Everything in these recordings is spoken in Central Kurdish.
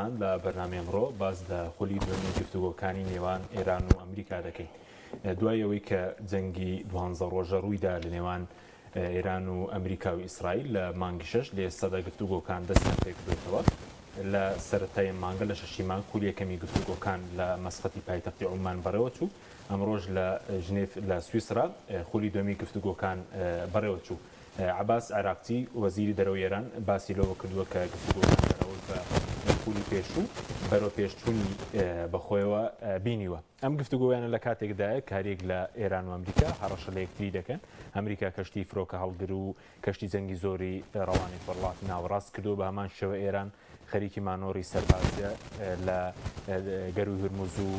بەڕێزان لە بەرنامەی ئەمڕۆ باز لە خۆلی دوێنێ گفتوگۆکانی نێوان ئێران و ئەمریکا دەکەین. دوای ئەوەی کە جەنگی 12 ڕۆژە ڕوویدا لە نێوان ئێران و ئەمریکا و ئیسرائیل لە مانگی 6 لە ئێستادا گفتوگۆکان دەستیان پێ کردوێتەوە. لە سەرەتای مانگە لە شەشی مانگ کولی یەکەمی گفتوگۆکان لە مەسقەتی پایتەختی عومان بەڕێوە چوو. ئەمڕۆژ لە ژنێف لە سویسرا خولی دومی گفتوگۆکان بەڕێوە چوو. عباس عراقچی وەزیری دەرەوەی ئێران باسی لەوە کردووە کە گفتوگۆکان بەرەوە بە خولی پێشوو بەرەو پێشچوونی بەخۆیەوە بینیوە. ئەم گفتوگۆیانە لە کاتێکدایە کارێک لە ئێران و ئەمریکا هەڕەشە لە یەکتری دەکەن. ئەمریکا کەشتی فرۆکە هەڵگر و کەشتی جەنگی زۆری ڕەوانی وڵاتی ناوەڕاست کردو بە هەمان شێوە ئێران خەریکی مانۆڕی سەربازیە لە گەروی هورموز و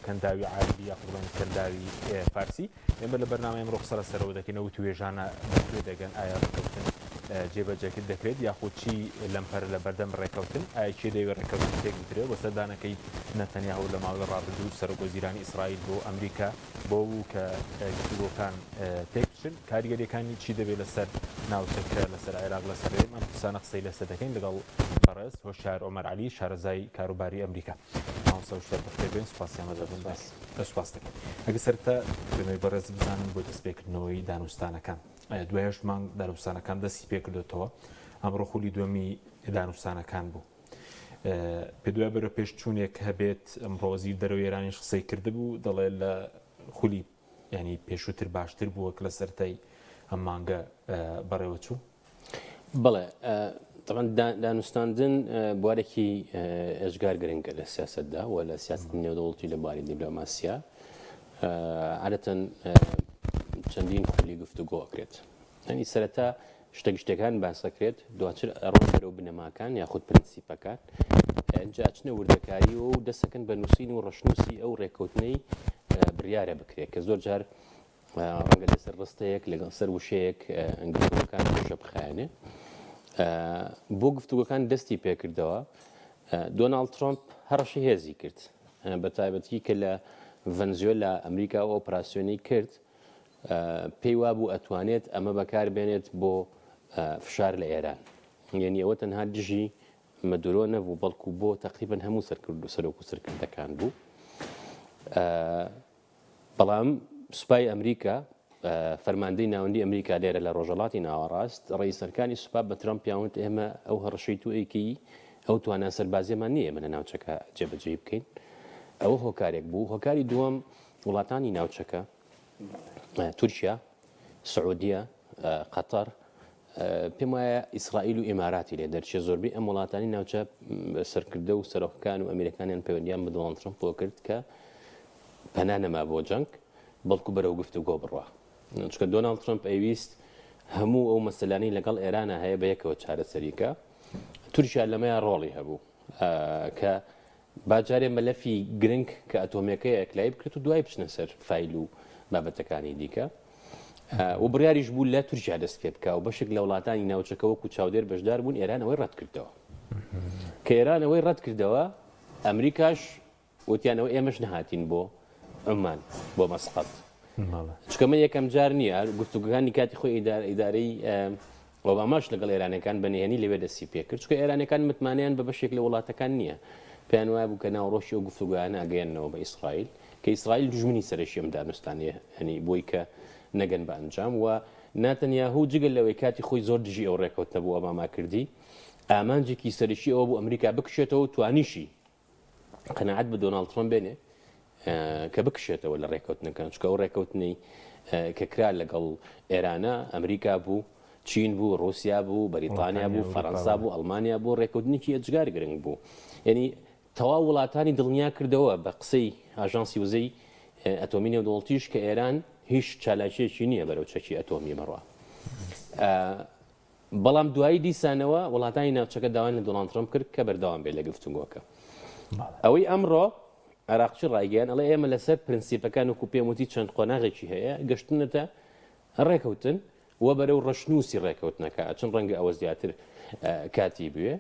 کەنداوی عاربی یا قوڵێن کەنداوی فارسی. ئێمە لە بەرنامەی ئەمڕۆ قسە لەسەرەوە دەکەینەوە توێژانە بەکوێ دەگەن ئایا ڕێکەوتن جێبەجێکرد دەکرێت یاخود چی لەمپەر لە بەردەم ڕێکەوتن ئایا چێ دەیوێت ڕێکەوتن تێک بکرێت وە سەردانەکەی نەتەنیاهو لە ماوەی ڕابردوو سەرۆکوەزیرانی ئیسرائیل بۆ ئەمریکا بۆ بوو کە گفتوگۆکان تێک بچن کاریگەریەکانی چی دەبێت لەسەر ناوچەکە لەسەر عێراق لەسەر ئێمە ئەم قسانە قسەی لەسەر دەکەین لەگەڵ بەڕێز هۆشیار عۆمەر عەلی شارەزای کاروباری ئەمریکا. سپاس دەکەم. ئەگە سەرەتا بنەوەی بەڕێز بزانم بۆ دەستپێکردنەوەی دانوستانەکان. دوایش مانگ دانوستانەکان دەستی پێکردێتەوە. ئەمڕۆ خولی دووەمی دانوستانەکان بوو. پێ دوای بەرە پێشچوونێک هەبێت ئەمڕۆ وەزیر دەرەوەی ئێرانیش قسەی کردبوو دەڵێ لە خولی ینی پێشووتر باشتر بووە کە لە سەرەتای ئەم مانگە بەڕێوە چوو. بەڵێ طبعا دانوستاندن بوارێکی ئەژگار گرنگە لە سیاسەتدا و لە سیاست نێودەوڵەتی لە باری دیپلۆماسیا عادەتەن چەندین خولی گفتوگۆ ئەکرێت. ئەنی سەرەتا شتێکان باسەکرێت دواتر ڕۆن بەرەو بنەماکان یاخود پرینسیپەکان ئەنجا چنە وردەکاری و دەستەکەن بە نووسین و ڕەشنووسی ئەو ڕێکەوتنەی بڕیارە بکرێت کە زۆر جار ڕەنگە لەسەر ڕستەیەک لەگەڵ سەر وشەیەک گفتوگۆکان پێشە بخایەنێ. بۆ گفتوگۆکان دەستی پێکردەوە دۆناڵد ترۆمپ هەڕەشی هێزی کرد بە تایبەتی کە لە ڤەنزوێلا ئەمریکا و ئۆپراسیۆنی کرد پێی وابوو ئەتوانێت ئەمە بەکار بێنێت بۆ فشار لە ئێران یعنی ئەوە تەنها دژی مەدورۆ نەبوو بەڵکو بۆ تەقریبەن هەموو سەرکرد و سەرۆک و سەرکردەکان بوو. بەڵام سوپای ئەمریکا فەرماندەی ناوەندی ئەمریکا لێرە لە ڕۆژهەڵاتی ناوەڕاست ڕئیسەرکانی سوپا بە ترەمپ پیاوت ئێمە ئەو هەڕەشەی توئێکی ئەو توانە سەربازیەمان نییە ئێمە لە ناوچەکە جێبەجێ بکەین. ئەوە هۆکارێک بوو. هۆکاری دووەم وڵاتانی ناوچەکە تورکیا، سعودیە، قەتەر پێم وایە ئیسرائیل و ئیماراتی لێ دەرچێ زۆربەی ئەم وڵاتانی ناوچە سەرکردە و سەرۆکەکان و ئەمیرەکانیان پەیوەندیان بە دۆناڵد ترەمپ بۆ کرد کە پەنا نەما بۆ جەنگ بەڵکو بەرەو گفتوگۆ بڕوا. چونکە دۆناڵد ترەمپ ئەویست هەموو ئەو مەسەلانەی لەگەڵ ئێرانە هەیە بە یەکەوە چارەسەریکە. تورکیا لەمەیە ڕۆڵی هەبوو کە باجارێ مەلەفی گرنگ کە ئەتۆمیەکەی ئەکلای بکرێت و دوای بچنە سەر فایل و بابەتەکانی دیکە و بڕیاریش بوو لە تورکیا دەست پێ بکە و بەشێک لە وڵاتانی ناوچەکە وەکو چاودێر بەشدار بوون ئێرانەوەی ڕەت کردەوە. کە ئێرانەوەی ڕەت کردەوە ئەمریکاش وتیانەوە ئێمەش نەهاتین بۆ عمان بۆ مەسقەت. چکە من یەکەم جار نییە گفتوگەکانی کاتی خۆی ئیدارەی ئۆباماش لەگەڵ ئێرانەکان بەنهێنی لەوێ دەستی پێ کرد چکە ئێرانەکان متمانیان بە بەشێک لە وڵاتەکان نییە پێیان وایە بوو کە ناوڕۆشی و گفتوگویانە ئەگەیەنەوە بە ئیسرائیل کە ئیسرائیل دژمنی سەرەشی ئەم دانوستانەیە هەنی بۆی کە نەگەن بە ئەنجام و ناتەنیاهو جگەل لەوەی کاتی خۆی زۆر دژی ئەو ڕێکەوتنە بوو ئۆباما کردی ئامانجێکی سەرشی ئەوە بوو ئەمریکا بکشێتەوە توانیشی قەناعەت بە دۆناڵد ترەمپ بێنێ کە بکشێتەوە لە ڕێکەوتنەکان چکە ئەو ڕێکەوتنەی کە کرا لەگەڵ ئێرانە ئەمریکا بوو چین بوو ڕوسیا بوو بەریتانیا بوو فەڕەنسا بوو ئەڵمانیا بوو ڕێکەوتنێکی ئەجگار گرنگ بوو یعنی تەواو وڵاتانی دڵنیا کردەوە بە قسەی ئاژانسی وزەی ئەتۆمی نێودەوڵەتیش کە ئێران هیچ چالاکیەکی نییە بەرەو چەکی ئەتۆمی بڕوا. بەڵام دوایی دیسانەوە وڵاتانی ناوچەکە داوای لە دۆناڵد ترەمپ کرد کە بەردەوام بێت لە گفتوگۆکە. ئەوەی ئەمڕۆ عێراقچی ڕایگەیان ئەڵێ ئێمە لەسەر پرینسیپەکان وەکو پێم وتی چەند قۆناغێکی هەیە گەشتنەتە ڕێکەوتن وە بەرەو ڕەشنووسی ڕێکەوتنەکە چەند ڕەنگە ئەوە زیاتر کاتی بوێ.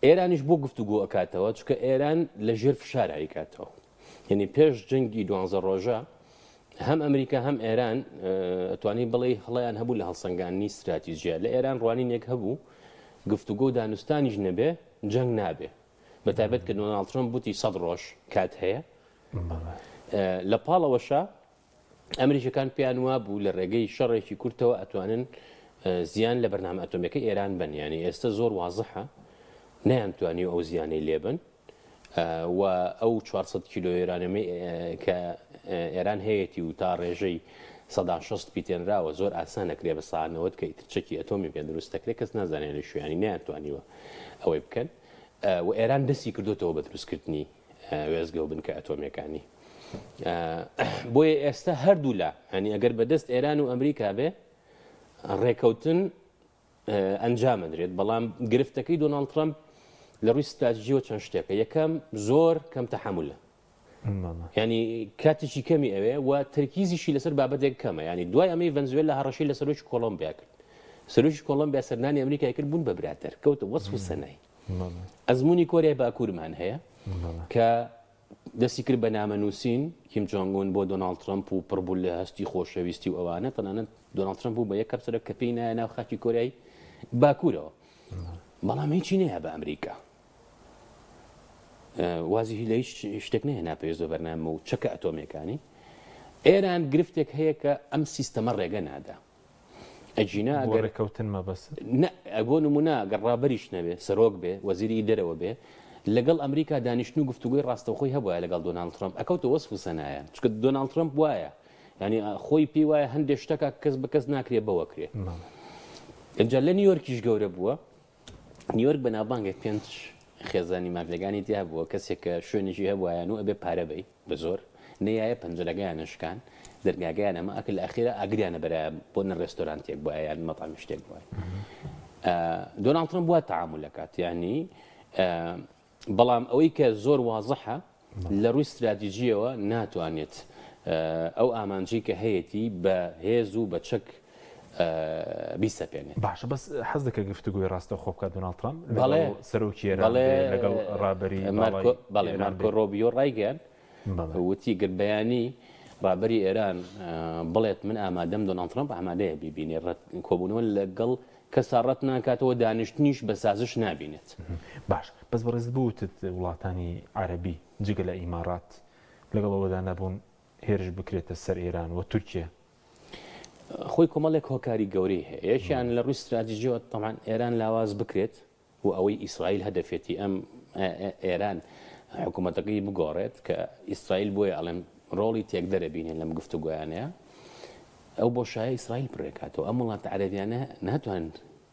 ئێرانیش بۆ گفتوگۆ ئەکاتەوە چکە ئێران لە ژێر فشار ئەیکاتەوە. یعنی پێش جەنگی 12 ڕۆژە هەم ئەمریکا هەم ئێران ئەتوانی بڵێ هەڵەیان هەبوو لە هەڵسەنگاندنی استراتیژیە لە ئێران ڕوانینێک هەبوو گفتوگۆ و دانوستانیش نەبێ جەنگ نابێ بەتایبەت کە دۆناڵد ترۆمپ بوتی 100 ڕۆژ کات هەیە لە پاڵەوەشە ئەمریکەکان پێیان وا بوو لە ڕێگەی شەڕێکی کورتەوە ئەتوانن زیان لە بەرنامە ئەتۆمیەکەی ئێران بن ینی ئێستا زۆر وازحە نەیانتوانی ئەو زیانەی لێبن و ئەو 400 کیلۆ ئێرانەمەی کە ئێران هەیەی و تا ڕێژەی 160 پیتێنراوە زۆر ئاسانەکرێ بە ساانەوەت کە چەکی ئەتۆمی پێ دروستەکرێت کەس نازانێت لە شوێنی نەیانتوانیوە ئەوەی بکەن و ئێران دەستی کردوتەوە بە دروستکردنی وێزگە و بنکە ئەتۆمیەکانی بۆیە ئێستا هەردوو لا هەنی ئەگەر بەدەست ئێران و ئەمریکا بێ ڕێکەوتن ئەنجامەدرێت بەڵام گرفتەکەی دۆناڵد ترۆمپ لە ڕووی ستراتژیەوە چەند شتێکە یەکەم زۆر کەم تەحملە ینی کاتێکی کەمی ئەوێ و تەرکیزیشی لەسەر بابەتێک کەمە ینی دوای ئەمەی ڤەنزوێلا هەڕەشەی لە سەرۆکی کۆڵۆمبیا کرد سەرۆکی کۆڵۆمبیا سەردانی ئەمریکای کرد بوون بە براتەر کەوتە وەسف و سەنای ئەزمموی کۆریای باکوورمان هەیە کە دەستی کرد بە نامەنووسین کیم جۆنگۆن بۆ دۆناڵد ترۆمپ و پڕبوو لە هەستی خۆشەویستی و ئەوانە تەنانەت دۆناڵد ترۆمپ بوو بە یەک کەپسەرە کە پێی نایە ناو خاکی کۆریای باکوورەوە بەڵام هیچی نەیە بە ئەمریکا وازی لە هیچ شتێک نەیە ناپێویستە بەرنامە و چەکە ئەتۆمیەکانی ئێران گرفتێک هەیە کە ئەم سیستەمە ڕێگە نادا ئەجینا ڕێکەوتن مەبەست بۆ نمونە گەڕ ڕابەریش نەبێ سەرۆک بێ وەزیری دەرەوە بێ لەگەڵ ئەمریکا دانیشتن و گفتوگوی ڕاستەوخۆی هەبووە لەگەڵ دۆناڵد ترۆمپ ئەکەوتە وەسف و سەنایە چکە دۆناڵد ترۆمپ وایە ینی خۆی پێی وایە هەندێک شتێکە کەس بە کەس ناکرێ بەوەکرێ ئەجا لە نیویۆرکیش گەورە بووە نیویۆرک بەناوبانگێک پێنج خێزانی مافلەکانی تیا بووە کەسێک کە شوێنێکی هەبووایان و ئەبێ پارە بەی بە زۆر نەیە پەنجەرەکەیان شکان دەرگاگەیان ئەمە ئەکل لە ئەخیرە ئاگریانە بەرە بۆ نە ڕێستۆرانتێک بووە یان مەتامی شتێک بووە دۆناڵد ترۆمپ بووە تەعامل دەکات یعنی بەڵام ئەوەی کە زۆر وازحە لە ڕووی استراتیژیەوە ناتوانێت ئەو ئامانجی کە هەیەی بە هێز و بە چەک بیسەپێنێت باشە بەس حەز دەکە گفتوگوی ڕاستە خۆ بکات دۆناڵد ترۆمپ سەرۆکی ئێران لەگەڵ ڕابەری بەڵێ مارکۆ ڕۆبیۆ ڕایگەیان وتی گربەیانی ڕابەری ئێران بڵێت من ئامادەم دۆناڵد ترۆمپ ئامادەیە بیبینێ کۆبوونەوە لەگەڵ کەسا ڕەت ناکاتەوە دانیشتنیش بە سازش نابینێت باش بەس بەڕێز بووتت وڵاتانی عەرەبی جگە لە ئیمارات لەگەڵەوەدا نەبوون هێرش بکرێتە سەر ئێران و تورکیا خۆی کۆمەڵێک هۆکاری گەورەی هەیە یەکیان لە ڕووی استراتیژیەوە تەمان ئێران لاواز بکرێت و ئەوەی ئیسرائیل هەدەفێتی ئەم ئێران حکوومەتەکەی بگۆڕێت کە ئیسرائیل بۆیە ئەڵێن ڕۆڵی تێک دەرەبینێن لەم گفتوگویانەیە ئەو بۆ شایە ئیسرائیل بڕێکاتەوە ئەم وڵاتە عەرەبیانە ناتوان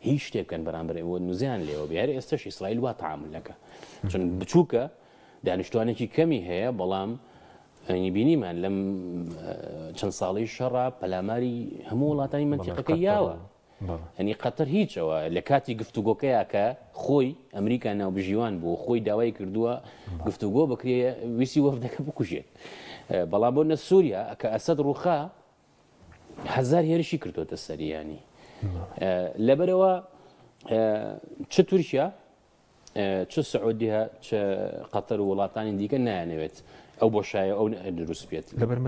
هیچ شتێک بکەن بەرامبەر ئەوە نووزیان لێەوە بیارە ئێستاش ئیسرائیل وا تەعامل دەکات چون بچووکە دانیشتوانێکی کەمی هەیە بەڵام بینیمان لەم چەند ساڵی شەڕە پەلاماری هەموو وڵاتانی منتیقەکەی یاوە هەنی قەتەر هیچەوە لە کاتی گفتوگۆکەیە کە خۆی ئەمریکا ناوبژیوان بوو خۆی داوای کردووە گفتوگۆ بکرێ ویسی وەفدەکە بکوژێت بەڵام بۆ نە سووریا کە ئەسەد ڕووخا هەزار هێرشی کردوتە سەریانی لەبەرەوە چ تورکیا چ سعودیە چ قەتەر و وڵاتانی دیکە نایانەوێت ئەو بۆ شایە ئەو دروست بێت لەبەر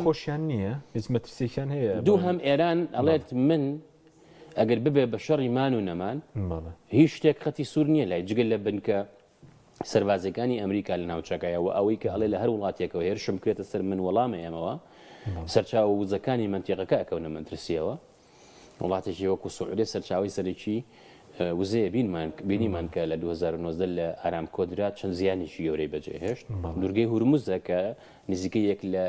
خۆشیان نییە هیچ مەترسێکیان هەیە دوو هەم ئێران ئەڵێت من ئەگەر ببێ بە شەڕی مان و نەمان هیچ شتێک خەتی سوور نییە لای جگەل لە بنکە سەربازەکانی ئەمریکا لە ناوچەکەیەوە ئەوەی کە ئەڵێ لە هەر وڵاتێکەوە هێرشم کرێتە سەر من وەڵامە ئێمەوە سەرچاوە وزەکانی منتیقەکە ئەکەونە مەترسیەوە وڵاتێکی وەکو سعودی سەرچاوی سەرەکی وزەیە بینیمان کە لە 2019 لە ئارامکۆدرا چەند زیانێکی گەورەی بەجێهێشت دوورگەی هورموزە کە نزیکە یەک لە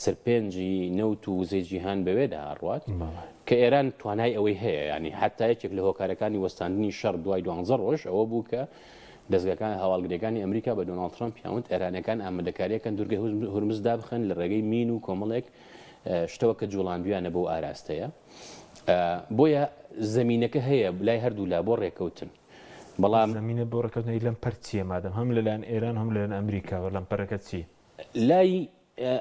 سەرپێنجی نەوت و وزەی جیهان بەوێدا هەڕوات کە ئێران توانای ئەوەی هەیە ینی حتا یەکێک لە هۆکارەکانی وەستاندنی شەڕ دوای 12 ڕۆژ ئەوە بوو کە دەستگاکان هەواڵگرەکانی ئەمریکا بە دۆناڵد ترۆمپ پیاوەند ئێرانەکان ئامادەکاریەکەن دوورگەی هورمز دابخەن لە ڕێگەی مین و کۆمەڵێک شتەوە کە جوڵاندویانە بۆ ئاراستەیە بۆیە زمینەکە هەیە لای هەردوو لا بۆ ڕێکەوتن بەڵام زمینە بۆ ڕێکەوتنی لەم پەرچیە مادەم هەم لەلایەن ئێران هەم لەلایەن ئەمریکاوە لەم پەرەکە چی لای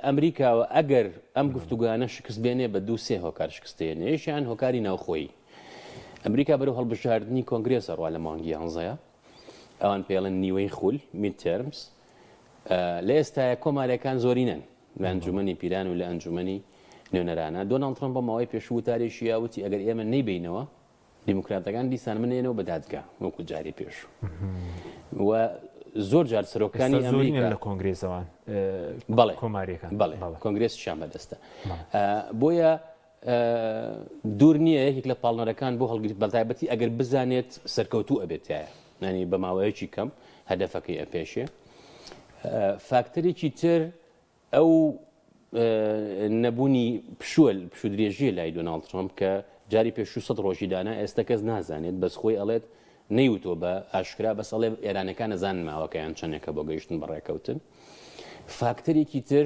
ئەمریکاوە ئەگەر ئەم گفتوگویانە شکست بێنێ بە دوو سێ هۆکار شکستێنێ یەکیان هۆکاری ناوخۆیی ئەمریکا بەرەو هەڵبژاردننی کۆنگرێسە ڕوا لە مانگی 11 ئەوان پێڵن نیوەی خول مید تێرمس لە ئێستاە کۆمارەکان زۆرینەن لە ئەنجومەنی پیران و لە ئەنجومەنی نوێنەرانە دۆناڵد ترۆمپ بە ماوەی پێشووتارێکی یاوتی ئەگەر ئێمە نەیبینەوە دیموکراتەکان دیسان منێنەوە بە دادگا وەکو جاری پێش و زۆر جار سەرۆکانی ئەمریکا لە کۆنگرێزەوان کۆماریەکان بەڵێ کۆنگرێسیشان بەدەستە بۆیە دوور نییە یەکێک لە پاڵنەرەکان بۆ هەڵگیری بەتایبەتی ئەگەر بزانێت سەرکەوتوو ئەبێتایە نانی بە ماوەیەکی کەم هەدەفەکەی ئەپێشێ فاکتەرێکی تر ئەو نەبوونی پشوو درێژیە لای دۆناڵد ترامپ کە جاری پێشوو 100 ڕۆژی دانا ئێستا کەس نازانێت بەس خۆی ئەڵێت نەیوتۆ بە ئاشکرا بەس ئەڵێ ئێرانەکان نەزانن ماوەکەیان چەندێکە بۆ گەیشتن بەڕێکەوتن فاکتەرێکی تر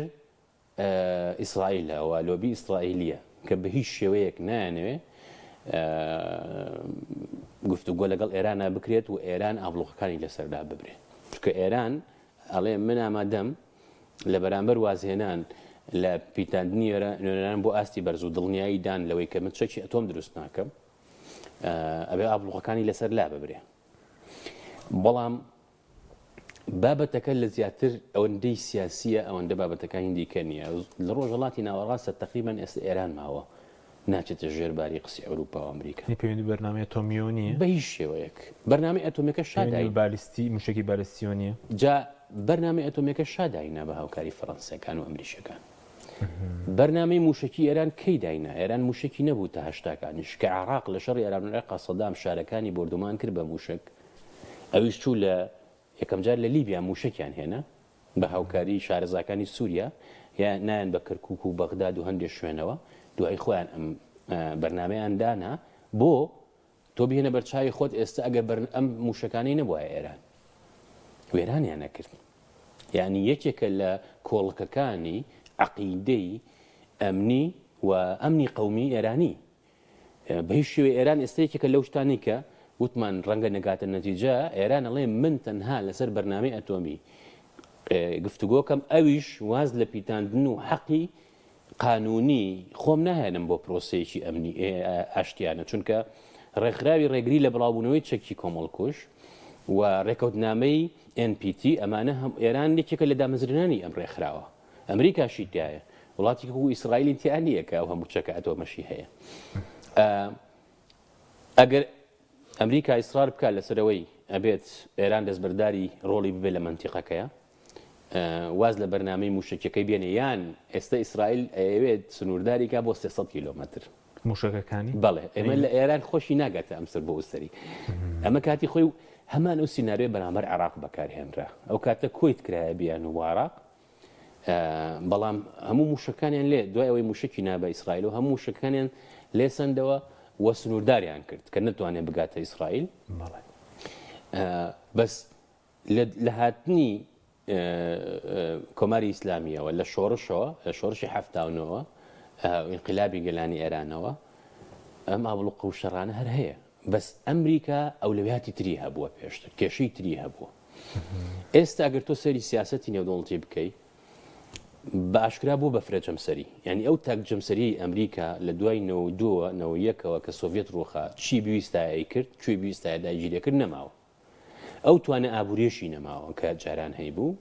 ئیسرائیلەوە لۆبی ئیسرائیلیە کە بە هیچ شێوەیەک نایانەوێ گفتوگۆ لەگەڵ ئێرانە بکرێت و ئێران ئابڵۆقەکانی لەسەردا ببرێ چونکە ئێران ئەڵێ من ئامادەم لە بەرامبەر وازهێنان لە پیتاندنی نوێنەران بۆ ئاستی بەرز و دڵنیایی دان لەوەی کە من چەکی ئەتۆم دروست ناکەم ئەبێ ئابڵۆقەکانی لەسەر لا ببرێ بەڵام بابەتەکە لە زیاتر ئەوەندەی سیاسیە ئەوەندە بابەتەکانی دیکە نییە لە ڕۆژهڵاتی ناوەڕاستە تقریبان ئێستا ئێران ماوە ناچێتە ژێرباری قسەی ئەوروپا و ئەمریکا پەیوەندی بەرنامەی ئەتۆمیۆنیە بە هیچ شێوەیەک بەرنامەی ئەتۆمیەکە شادای بالیستی موشکی بالیستیۆنیە جا بەرنامەی ئەتۆمیەکە شاداینە بە هاوکاری فەڕەنسیەکان و ئەمریکیەکان بەرنامەی موشکی ئێران کەی داینا ئێران موشکی نەبوو تا هەشتاکانیش کە عێراق لە شەڕی ئێران و عێراق سەدام شارەکانی بردومان کرد بە موشک ئەویش چوو لە یەکەم جار لە لیبیا موشکیان هێنا بە هاوکاری شارەزاکانی سووریا یا نایەن بە کەرکووک و بەغداد و هەندێک شوێنەوە دوای خۆیان ئەم بەرنامەیان دانا بۆ تۆ بهێنە بەرچاوی خۆت ئێستا ئەگەر ئەم موشەکانی نەبووە ئێران وێرانیان نەکرد یعنی یەکێکە لە کۆڵکەکانی عەقیدەی ئەمنی و ئەمنی قەومی ئێرانی بە هیچ شێوەیە ئێران ئێستا یەکێکە لەو شتانی کە وتمان ڕەنگە نەگاتە نەتیجە ئێران ئەڵێ من تەنها لەسەر بەرنامەی ئەتۆمی گفتوگۆکەم ئەویش واز لە پیتاندن و حەقی قانونی خۆم ناهێنم بۆ پرۆسەیەکی ئەمنی ئاشتیانە چونکە ڕێکخراوی ڕێگری لە بڵاوبوونەوەی چەکی کۆمەڵکوش و ڕێکەوتنامەی NPT ئەمانە هەم ئێران یەکێکە لە دامەزرێنانی ئەم ڕێکخراوە ئەمریکاشی تایە وڵاتی و ئیسرائیلی تیان نییە کە ئەو هەموو چەکە ئەتۆمەشی هەیە ئەگەر ئەمریکا ئیسرار بکات لەسەرەوەی ئەبێت ئێران دەستبەرداری ڕۆڵی ببێت لە منتیقەکەیە واز لە بەرنامەی موشکەکەی بێنێ یان ئێستا ئیسرائیل ئەوێت سنوورداریکە بۆ 300 کیلۆمەتر موشکەکانی بەڵێ ئێمە لە ئێران خۆشی ناگاتە ئەمسەر بۆ ئوستری ئەمە کاتی خۆی هەمان ئەو سیناریۆ بەرامبەر عێراق بەکارهێنرا ئەو کاتە کۆیت کرایە بیان و عێراق بەڵام هەموو موشکەکانیان لێ دوای ئەوەی موشکی نابە ئیسرائیل و هەموو موشکەکانیان لێسەندەوە وە سنوورداریان کرد کە نەتوانێت بگاتە ئیسرائیل بەس لە هاتنی کۆماری ئیسلامیەوە لە شۆڕشەوە لە شۆڕشی هەفتاونەوە ئینقلابی گەلانی ئێرانەوە ئەم ئابڵوقە و شەڕانە هەر هەیە بەس ئەمریکا ئەولەویاتی تری هەبووە پێشتر کێشەی تری هەبووە ئێستا ئەگەر تۆ سەری سیاسەتی نێودەوڵەتی بکەیت بە ئاشکرا بوو بە فرەجەمسەری یعنی ئەو تاک جەمسەری ئەمریکا لە دوای 92ەوە کە سۆڤێت ڕۆخا چی بویستایی کرد کوێی بویستایە داگیریەکرد نەماوە ئەو توانە ئابوورێشی نەماوە کە جاران هەیبوو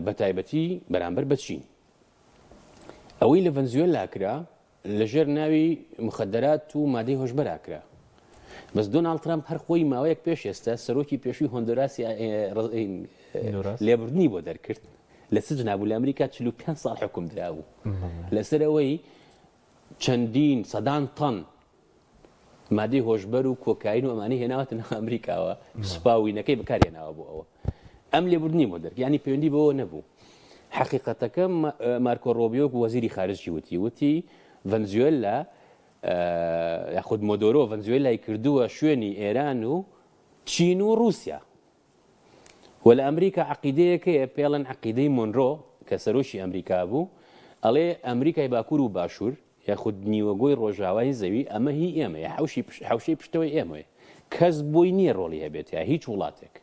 بە تایبەتی بەرامبەر بە چین ئەوەی لە ڤەنزوێلا کرا لەژێر ناوی مخدرات و مادەی هۆشبەرا کرا بەس دۆناڵد ترامپ هەر خۆی ماوەیەک پێش ئێستا سەرۆکی پێشووی هۆندوراسی لێبوردنی بۆ دەرکرد لە سجن نبوو لە ئەمریکا 45 ساڵ حکوم درابوو لەسەر ئەوەی چەندین سەدان تەن مادەی هۆشبەر و کۆکاین و ئەمانەی هێناوەتە ناو ئەمریکاوە سوپاوینەکەی بەکارهێناوە بۆ ئەوە ئەم لێبوردنی بۆ دەرک ینی پەیوەندی بەوە نەبوو حقیقەتەکە مارکۆ ڕۆبیۆ وەزیری خارجی وتی ڤەنزوێلا یاخود مۆدۆرۆ ڤەنزوێلای کردووە شوێنی ئێران و چین و رووسیا و لە ئەمریکا عەقیدەیەکەیە پێڵەن عەقیدەی مۆنرۆ کە سەرۆشی ئەمریکا بوو ئەڵێ ئەمریکای باکوور و باشوور یاخود نیوەگۆی ڕۆژاوای زەوی ئەمە هی ئێمەیە حوشەی پشتەوەی ئێمەیە کەس بۆی نییە ڕۆڵی هەبێت یا هیچ وڵاتێک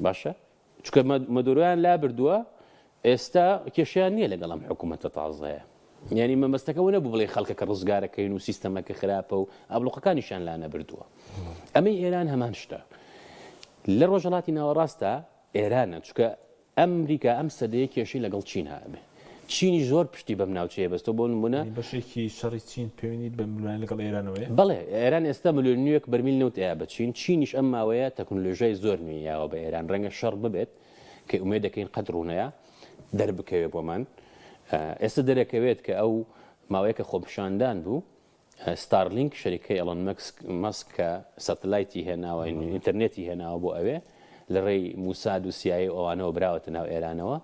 باشە چکە مەدۆرۆیان لا بردووە ئێستا کێشیان نییە لەگەڵ ئەم حکوومەتە تازەیە یعنی مەمەستەکەەوە نەبوو بڵێ خەڵکەکە ڕزگارەکەین و سیستەمەکە خراپە و ئابلوقەکانیشان لا نەبردووە ئەمەی ئێران هەمان شتە لە ڕۆژهەڵاتی ناوەڕاستە ئێرانە چکە ئەمریکا ئەم سەدەیە کێشەی لەگەڵ چین هەبێ چینی زۆر پشتی بەم ناوچەیە بەستەوە بۆ نمونە بەشێکی شەڕی چین پەیوەندیت بە ملوان لەگەڵ ئێرانەوەیە بەڵێ ئێران ئێستا ملیۆنیەک بەرمیل نەوت ئەیە بە چین چینیش ئەم ماوەیە تەکنۆلۆژیای زۆر نوێیاوە بە ئێران ڕەنگە شەڕ ببێت کە ئومێد دەکەین قەت ڕوونەیە دەربکەوێ بۆمان ئێستا دەرەکەوێت کە ئەو ماوەیەکە خۆپشاندان بوو ستارلینک شەریکەی ئەڵۆن مەسک کە سەتلایتی هێناوە ئینتەرنێتی هێناوە بۆ ئەوێ لە ڕێی موساد و سیایی ئەوانەوە براوەتە ناو ئێرانەوە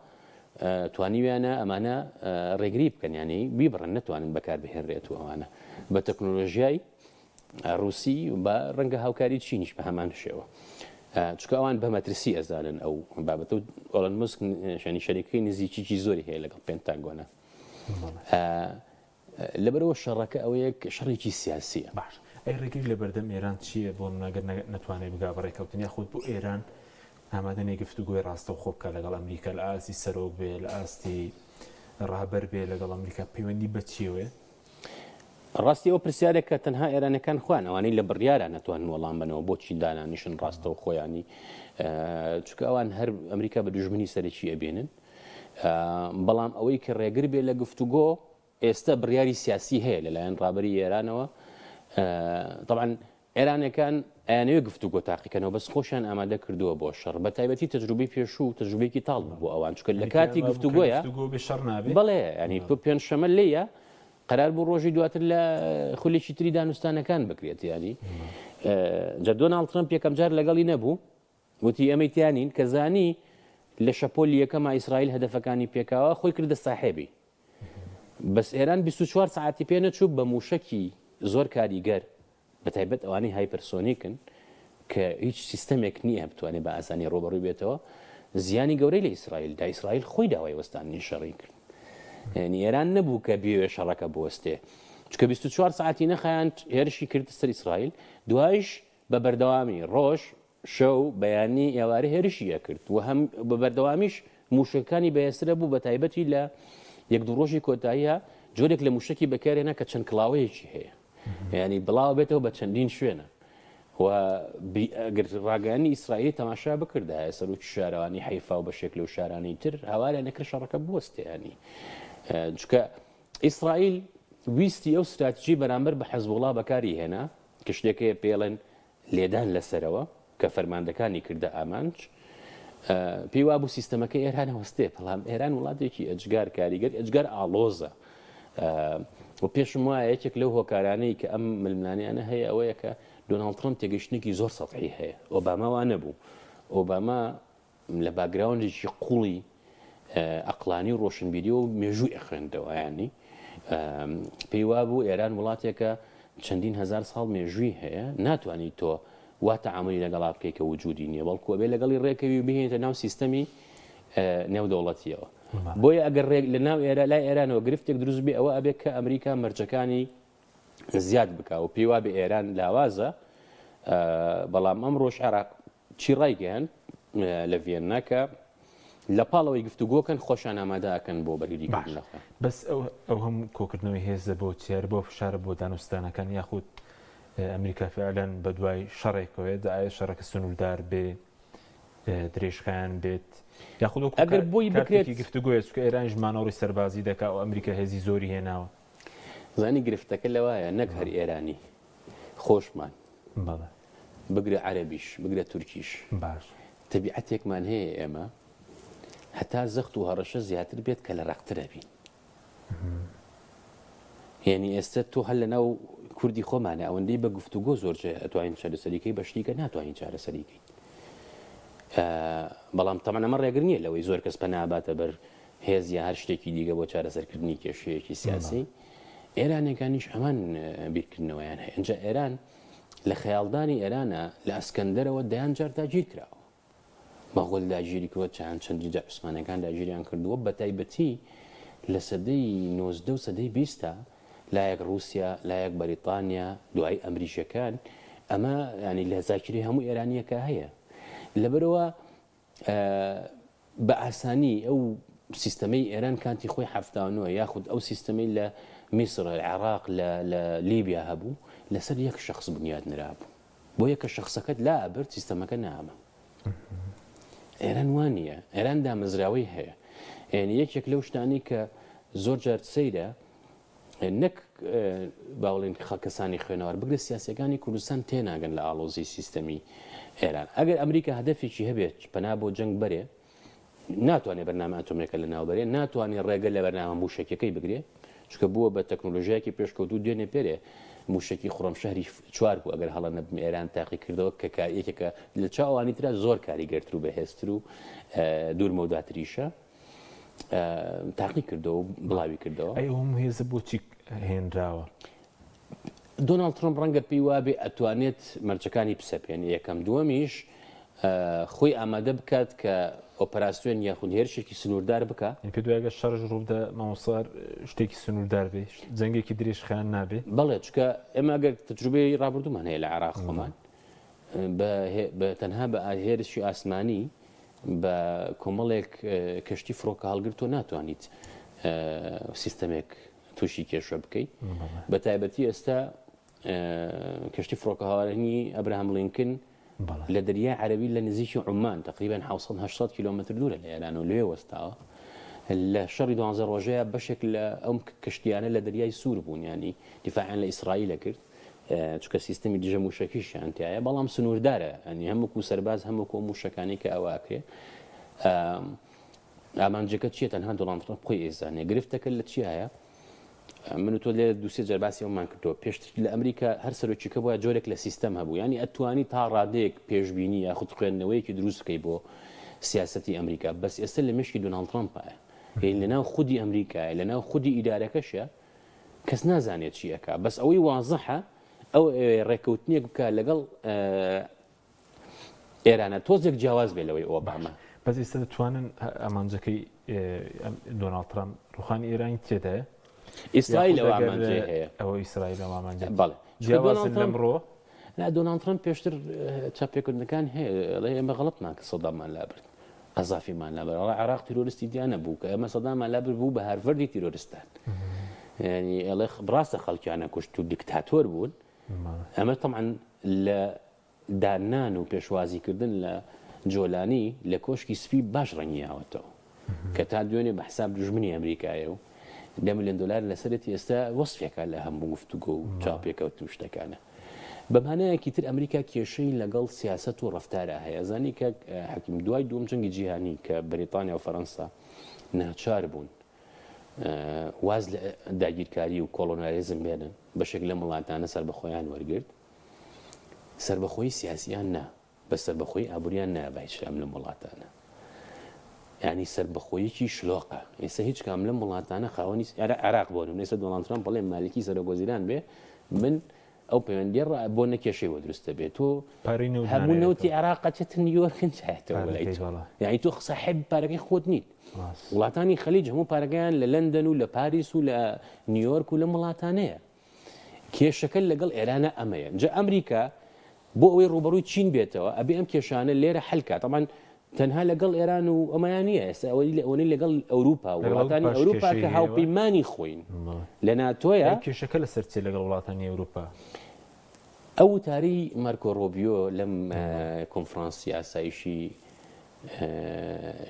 توانیویانە ئەمانە ڕێگری بکەن ینی بیبڕن نتوانن بەکار بهێنرێت و ئەوانە بە تەکنۆلۆژیای رووسی بە ڕەنگە هاوکاری چینیش بە هەمان شێوە چکە ئەوان بە مەترسی ئەزانن ئەو بابەتە و ئۆڵەن مسک شانی شەریکەی نزیکیی زۆری هەیە لەگەڵ پێنتاگۆنە لەبەرەوە شەڕەکە ئەوەیە شەڕێکی سیاسیە باش ئەی ڕێگری لە بەردەم ئێران چییە بۆ نەگەر نتوانێت بگا بەڕێکەوتن یاخود بۆ ئێران ئامادەنێ گفتوگۆی ڕاستە و خۆبکە لەگەڵ ئەمریکا لە ئاستی سەرۆک بێ لە ئاستی ڕابەر بێ لەگەڵ ئەمریکا پەیوەندی بە چیوێ ڕاستی ئەو پرسیارێکە تەنها ئێرانەکان خوان ئەوانەی لە بڕیارە نەتوانن وەڵام بنەوە بۆچی دانانیشن ڕاستە و خۆیانی چکە ئەوان هەر ئەمریکا بە دوژمنی سەرەکی ئەبێنن بەڵام ئەوەی کە ڕێگر بێ لە گفتوگۆ ئێستا بڕیاری سیاسی هەیە لەلایەن ڕابەری ئێرانەوە طبعا ئێرانەکان ئەیانەوێ گفتوگۆ تاقیکەنەوە بەس خۆشیان ئامادە کردووە بۆ شەڕ بە تایبەتی تەجروبەی پێشوو تەجروبەیەکی تاڵ بۆ ئەوان چکە لە کاتی گفتوگۆیە بەڵێ ینی پێنجشەمە لێیە قرار بوو ڕۆژی دواتر لە خولێکی تری دانوستانەکان بکرێت ینی جە دۆناڵد ترەمپ یەکەم جار لەگەڵی نەبوو وتی ئەمەی تیانین کە زانی لە شەپۆلی یەکەمە ئیسرائیل هەدەفەکانی پێکاوە خۆی کردە ساحێبی بەس ئێران 24 ساعتی پێ نەچوو بە موشکی زۆر کاریگەر بە تایبەت ئەوانەی هایپەرسۆنیکن کە هیچ سیستەمێک نییە بتوانێت بە ئاسانی ڕۆبەڕووی بێتەوە زیانی گەورەی لە ئیسرائیل دا ئیسرائیل خۆی داوای وەستانی شەڕی کرد یعنی ئێران نەبوو کە بێوێ شەڕەکە بوەستێ چکە 24 ساعتی نەخایان هێرشی کرد سەر ئیسرائیل دوایش بە بەردەوامی ڕۆژ شەو بەیانی ئێوارە هێرشیە کرد و هەم بە بەردەوامیش موشەکانی بەهێسترە بوو بە تایبەتی لە یەک دوو ڕۆژی کۆتاییە جۆرێک لە موشکی بەکارێنە کە چەند کڵاوەیەکی هەیە ینی بڵاو بێتەوە بە چەندین شوێنە و ڕاگەانی ئیسرائیلی تەماشا بکردایە سەرۆکی شارەوانی حیفا و بەشێک لەو شارانەی تر هاوارە نەکرد شەڕەکە بوەستێنی چکە ئیسرائیل ویستی ئەو استراتیژی بەرامبەر بە حەزبوڵا بەکاری هێنا کە شتێکەیە پێڵێن لێدان لەسەرەوە کە فەرماندەکانی کردە ئامانج پێی وابوو سیستەمەکە ئێران هەوەستێ بەڵام ئێران وڵاتێکی ئەجگار کاریگەر ئەجگار ئاڵۆزە و پێشم وایە یەکێک لەو هۆکارانەی کە ئەم ململانیانە هەیە ئەوەیە کە دۆناڵد ترەمپ تێگەیشتنێکی زۆر سەطحی هەیە ئۆباما وا نەبوو ئۆباما لە باگراوندێکی قوڵی ئەقلانی و ڕۆشنبیری و مێژووی ئەخوێندەوە ینی پێی وابوو ئێران وڵاتێکە چەندین هزار ساڵ مێژووی هەیە ناتوانیت تۆ وا تەعاملی لەگەڵا بکەی کە وجودی نییە بەڵکو بێ لەگەڵی ڕێکەوی بهێنێتە ناو سیستەمی نێودەوڵەتیەوە بۆیە ئەگەر ڕێک لە ناو لای ئێرانەوە گرفتێک دروست بێ ئەوە ئەبێت کە ئەمریکا مەرجەکانی زیاد بکە و پێی وابێ ئێران لاوازە بەڵام ئەم ڕۆژ عێراق چی ڕایگەیان لە ڤێنناکە لە پاڵەوەی گفتوگۆکەن خۆشان ئامادەکەن بۆ بەرگریکردن بەس ئەو هەم کۆکردنەوەی هێزە بۆ چیار بۆ فشارە بۆ دانوستانەکان یاخود ئەمریکا فعلەن بە دوای شەڕێکەوەێت ئایا شەڕەکە سنووردار بێ درێژخیان بێت یاخود ئەگەر بۆی بکرێت گفتوگوۆ چکە ئێران ژمانەوەی سەربازی دەکا و ئەمریکا هێزی زۆری هێناوە زانی گرفتەکە لەوایە نەک هەر ئێرانی خۆشمان بگرە عەرەبیش بگرە تورکیش باش تەبیعەتێکمان هەیە ئێمە هەتا زەخت و هەڕەشە زیاتر بێت کە لە ڕەقترە بین یعنی ئێستا تۆ هەر لە ناو کوردی خۆمانە ئەوەندەی بە گفتوگۆ زۆرجێ ئەتوانین چارەسەریکەی بەشتیکە ناتوانین چارەسەریکەی بەڵام تەمان ئەمە ڕێگر نییە لەوەی زۆر کەس پەناباتە بەر هێز یا هەر شتێکی دیگە بۆ چارەسەرکردنی کێشەیەکی سیاسی ئێرانەکانیش ئەمان بیرکردنەوەیان هەیە ئەنجا ئێران لە خەیاڵدانی ئێرانە لە ئەسکەندەرەوە دەیان جار داگیر کراوە مەغۆل داگیری کردوە چەندی جار عوسمانەکان داگیریان کردووە بە تایبەتی لە سەدەی 19 و سەدەی 20 لایەک رووسیا لایەک بەریتانیا دوای ئەمریکیەکان ئەمە ینی لە زاکری هەموو ئێرانیەکە هەیە لەبەرەوە بە ئاسانی ئەو سیستەمەی ئێران کانتی خۆی حەفتاونەوە یاخود ئەو سیستەمەی لە میسر عێراق لە لیبیا هەبوو لەسەر یەک شخص بنیاد نرابوو بۆ یەکە شخصەکەت لا ئەبرد سیستەمەکە نامە ئێران وانە ئێران دامەزراوەی هەیە یعنی یەکێک لەو شتانی کە زۆر جار سەیرە نەک باوڵین خەکەسانی خوێنەوە بگرە سیاسەکانی کوردستان تێناگەن لە ئاڵۆزی سیستەمی ئێران ئەگەر ئەمریکا هەدەفێکی هەبێت پەنا بۆ جەنگ بەرێ ناتوانێت بەرنامە ئەتۆمێکە لە ناوبەرێ ناتوانێت ڕێگە لە بەرنامە موشکەکەی بگرێ چکە بووە بە تەکنۆلۆژیاکی پێشکەوتو دوێنێ پێرێ موشکی خڕەمشەری چوار بوو ئەگەر هەڵە نەبم ئێران تاقی کردەوە کە یەکێکە لە چاوانی ترا زۆر کاریگەرتر و بەهێزتر و دوورمەوداتریشە تاقی کردەوە و بڵاوی کردەوە ئەی هەم هێزە بۆچی هێنراوە دۆناڵد ترۆمپ ڕەنگە پێی وابێ ئەتوانێت مەرجەکانی پسەپێنی یەکەم دووەمیش خۆی ئامادە بکات کە ئۆپەراسیۆن یاخود هێرشێکی سنووردار بکە پێ دوایگە شەڕژ ڕوودا مامۆسار شتێکی سنووردار بێ جەنگێکی درێژ خیان نابێ بەڵێ چکە ئێمە ئەگەر تەجروبەی ڕابردومان هەیە لە عێراق خۆمان بە تەنها بە هێرشی ئاسمانی بە کۆمەڵێک کەشتی فڕۆکە هەڵگرتۆ ناتوانیت سیستەمێک تووشی کێشە بکەیت بە تایبەتی ئێستا کەشتی فڕۆکە هاوارنی ئەبراهام لینکن لە دەریای عەرەبی لە نزیکی عومان تقریبا 700 کیلۆمەتر دوورە لە ئێران و لێ وەستاوە لە شەڕی 12 ڕۆژەیە بەشێک لە ئەم کەشتیانە لە دەریای سوور بوون ینی دیفاعیان لە ئیسرائیلە کرد چکە سیستەمی دیژە موشکیشیان تایە بەڵام سنووردارە ئەنی هەموو سەرباز هەموو کۆ موشەکانی کە ئەواکرێ ئامانجەکە چیە تەنها دۆناڵد ترۆمپ خۆی ئێزانێ گرفتەکە لە چیایە من تۆ لێ دووسێ جەرباسی ئەومان کردەوە پێشتر لە ئەمریکا هەر سەرۆکیکە بووە جۆرێک لە سیستەم هەبوو ینی ئەتوانی تا ڕادەیەک پێشببینی یاخود خوێندنەوەیەکی دروست بکەی بۆ سیاسەتی ئەمریکا بەس ئێستا لە مشکی دۆناڵد ترۆمپایە لەناو خودی ئەمریکایە لەناو خودی ئیدارەکەشە کەس نازانێت چیەکە بەس ئەوەی وازەحە ئەو ڕێکەوتنیەک بکە لەگەڵ ئێرانە تۆزێک جیاواز بێ لەوەی ئۆباما بەس ئێستا دەتوانن ئەمانجەکەی دۆناڵد ترۆمپ ڕوخانی ئێرانی تێدایە ئیسرائیل ئەو ئامانجێ هەیە ئەوە ئیسرائیل ئەمانجێ بەڵێ جیاوازن لەمڕۆ لا دۆناڵد ترۆمپ پێشتر چاپێکردنەکان هەیە ئەڵێ ئێمە غەڵەت ناکە سەدامان لابرد قەزافیمان لابرد ئەڵێ عێراق تیرۆریستی دیانە بوو کە ئێمە سەدامان لابرد بوو بە هارڤەردی تیرۆریستان ینی ئەڵێ ڕاستە خەڵکیانە کوشت و دیکتاتۆر بوون ئەمە طبعا لە دانان و پێشوازیکردن لە جۆلانی لە کۆشکی سپی باش ڕەنگیاوەتەوە کە تا دوێنێ بە حساب دژمنی ئەمریکایە و $10 ملیۆن لەسەرەتی ئێستا وەسفێکە لە هەموو گفتوگۆ و چاپێکەوت و شتەکانە بەمانەیەکی تر ئەمریکا کێشەی لەگەڵ سیاست و ڕەفتارە هەیە زانی کە حەکیم دوای دووەم جەنگی جیهانی کە بەریتانیا و فەڕەنسا ناچار بوون واز لە داگیرکاری و کۆڵۆنالیزم بێنن بەشێک لە وڵاتانە سەربەخۆیان وەرگرت سەربەخۆی سیاسیان نا بە سەربەخۆی ئابووریان نابای ئەم لە وڵاتانە ینی سەربەخۆیەکی شلۆقە ئێستا هیچ کام لەم وڵاتانە خاوەنی عێراق بۆنم ئێستا دۆناڵد ترۆمپ بەڵێ مالکی سەرۆکوەزیران بێ من ئەو پەیوەندیە بۆ نەکێشەوە دروستە بێت تۆ هەموو نەوتی عێراق چێتە نیویۆرکن چایەتەوە لای یعنی تۆ ساحب پارەکەی خۆت نیت وڵاتانی خەلیج هەموو پارەکەیان لە لەندەن و لە پاریس و لە نیویۆرک و لە وڵاتانەیە کێشەکە لەگەڵ ئێرانە ئەمەیە جا ئەمریکا بۆ ئەوەی ڕوبەڕووی چین بێتەوە ئەبێ ئەم کێشانە لێرە حەلکات طبعاً تەنها لەگەڵ ئێران و ئەمەیان نییە ئێستا ئەوەی لەگەڵ ئەوروپا و وڵاتانی ئەوروپا کە هاوپەیمانی خۆین لە ناتۆیە کێشەکە لە سەرچێ لەگەڵ وڵاتانی ئەوروپا ئەو وتاری مارکۆ ڕۆبیۆ لەم کۆنفرانسی ئاسایشی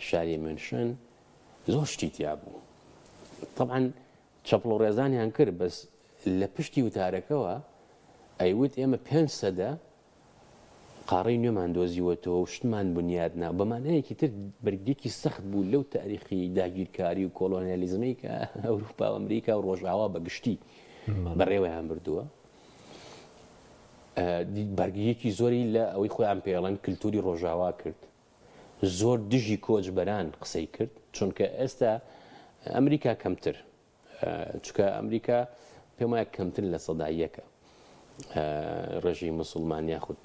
شاری منشن زۆر شتی تیا بوو طبعاً چەپڵ و ڕێزانیان کرد بەس لە پشتی وتارەکەەوە ئەیوت ئێمە 500 قاڕی نوێمان دۆزیوەتەوە و شتمان بنیادنا بەمانەیەکی تر بەرگێکی سەخت بوو لەو تاریخی داگیرکاری و کۆلۆنیالیزمی کە ئەوروپا و ئەمریکا و ڕۆژاوا بەگشتی بەڕێوەیان بردووە بەرگەیەکی زۆری لە ئەوەی خۆیان پێڵەن کللتوری ڕۆژاوا کرد زۆر دژی کۆچبەران قسەی کرد چونکە ئێستا ئەمریکا کەمتر چکە ئەمریکا پێم وایە کەمتر لە سەداییەکە ڕژی مسلمان یاخود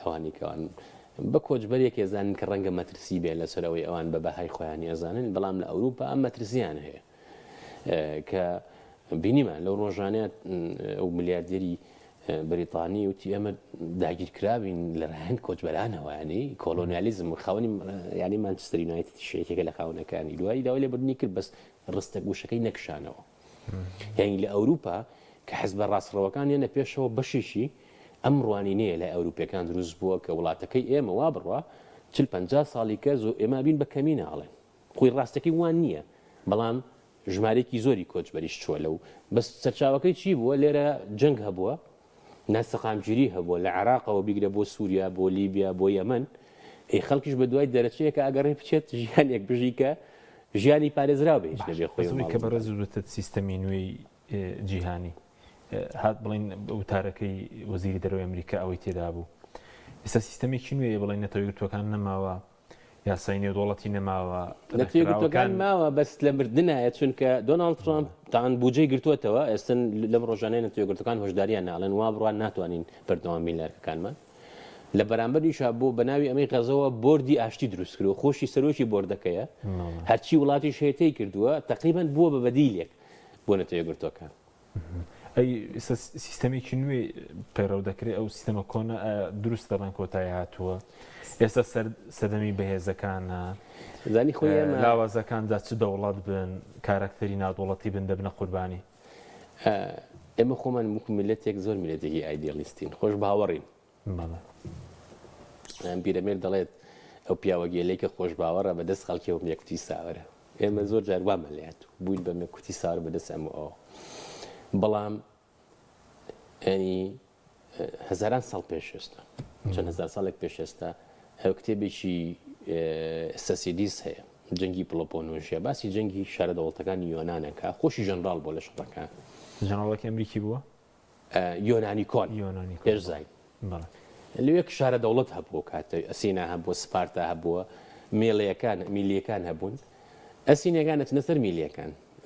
ئەوانی کەوان بە کۆچبەرێک ێزانن کە ڕەنگە مەترسی بێ لەسەرەوەی ئەوان بە بەهای خۆیانی ئەزانن بەڵام لە ئەوروپا ئەم مەترسیان هەیە کە بینیمان لەو ڕۆژانێت ئەو ملیاردێری بریتانی وتی ئەمە داگیرکراوین لە ڕاهەند کۆچبەرانەوەیانی کۆلۆنیالیزم و خاوەنی ینی مانچستەر یونایتد شێکێکە لە خاونەکانی دوایی داوای لێبوردنی کرد بەس ڕستە گوشەکەی نەکشانەوە یعنی لە ئەوروپا کە حەزبە ڕاستڕەوەکان یەنە پێشەوە بەشێکی ئەم ڕوانینەیە لە ئەوروپیەکان دروست بووە کە وڵاتەکەی ئێمە وا بڕوە 40-50 ساڵی کە زۆ ئێمە بین بە کەمی ناڵێن خۆی ڕاستەکەی وان نییە بەڵام ژمارێکی زۆری کۆچبەریش چووە لەو بەس سەرچاوەکەی چی بووە لێرە جەنگ هەبووە ناسەقامگیری هەبووە لە عێراقەوە بیگرە بۆ سووریا بۆ لیبیا بۆ یەمەن خەڵکیش بە دوای دەرەچەیەکە ئەگەڕێ بچێت ژیانێک بژی کە ژیانی پارێزراو بێ هیچ نەبێ خۆی کە بەڕێز وتت سیستەمی نوێی جیهانی هات بڵین وتارەکەی وەزیری دەرەوەی ئەمریکا ئەوەی تێدا بوو ئێستا سیستەمێکی نوێ بڵین نەتەوەی گرتوەکان نەماوە یاسای نێودوڵەتی نەماوە نەتوێگرتوەکان ماوە بەس لە مردنایە چونکە دۆناڵد ترامپ تان بودجەی گرتووەتەوە ئێستا لەم ڕۆژانەی نەتوێگرتوەکان هۆشداریان ناڵێن وا بڕوان ناتوانین بەردەوام میلیارەکانمان لە بەرامبەریشا بۆ بەناوی ئەمەی غەزەوە بۆردی ئاشتی دروست کرد و خۆشی سەرۆکی بۆردەکەیە هەرچی وڵاتی شێتەی کردووە تقریبان بووە بە بەدیلێک بۆ نەتوێگرتوەکان ئەی سیستەمێکی نوێ پەیڕەو دەکرێت ئەو سیستەمە کۆنە دروست دەڵێن کۆتایی هاتووە ئێستا سەردەمی بەهێزەکانە زانی خۆی لاوازەکاندا چ دەوڵات بن کارکتەری ناودوڵەتی بن دەبنە قوربانی ئێمە خۆمان وەکو میلەتێک زۆر میلەتێکی ئایدیالیستین خۆش باوەڕین پیرەمێر دەڵێت ئەو پیاوە گێلەی کە خۆش باوەڕە بەدەست خەڵکیەوە یەکوتی ساوەرە ئێمە زۆر جار وامە لێات بووین بە مێکوتی ساوەر بەدەست ئەمەوە بەڵام ینی هەزاران ساڵ پێش ئێستا چەند هەزار ساڵێک پێش ئێستا ئەو کتێبێکی سەسیدیس هەیە جەنگی پڵۆپۆنۆژیە باسی جەنگی شارە دەوڵەتەکانی یۆنانەکە خۆشی ژەنرال بۆ لە شەڕەکان ژەنرالێکی ئەمریکی بووە یۆنانی کۆن پێش زای لەوێک شارە دەوڵەت هەبوو کاتە ئەسینا هەبووە سپارتا هەبووە میلیەکان هەبوون ئەسینەکانت نەسەر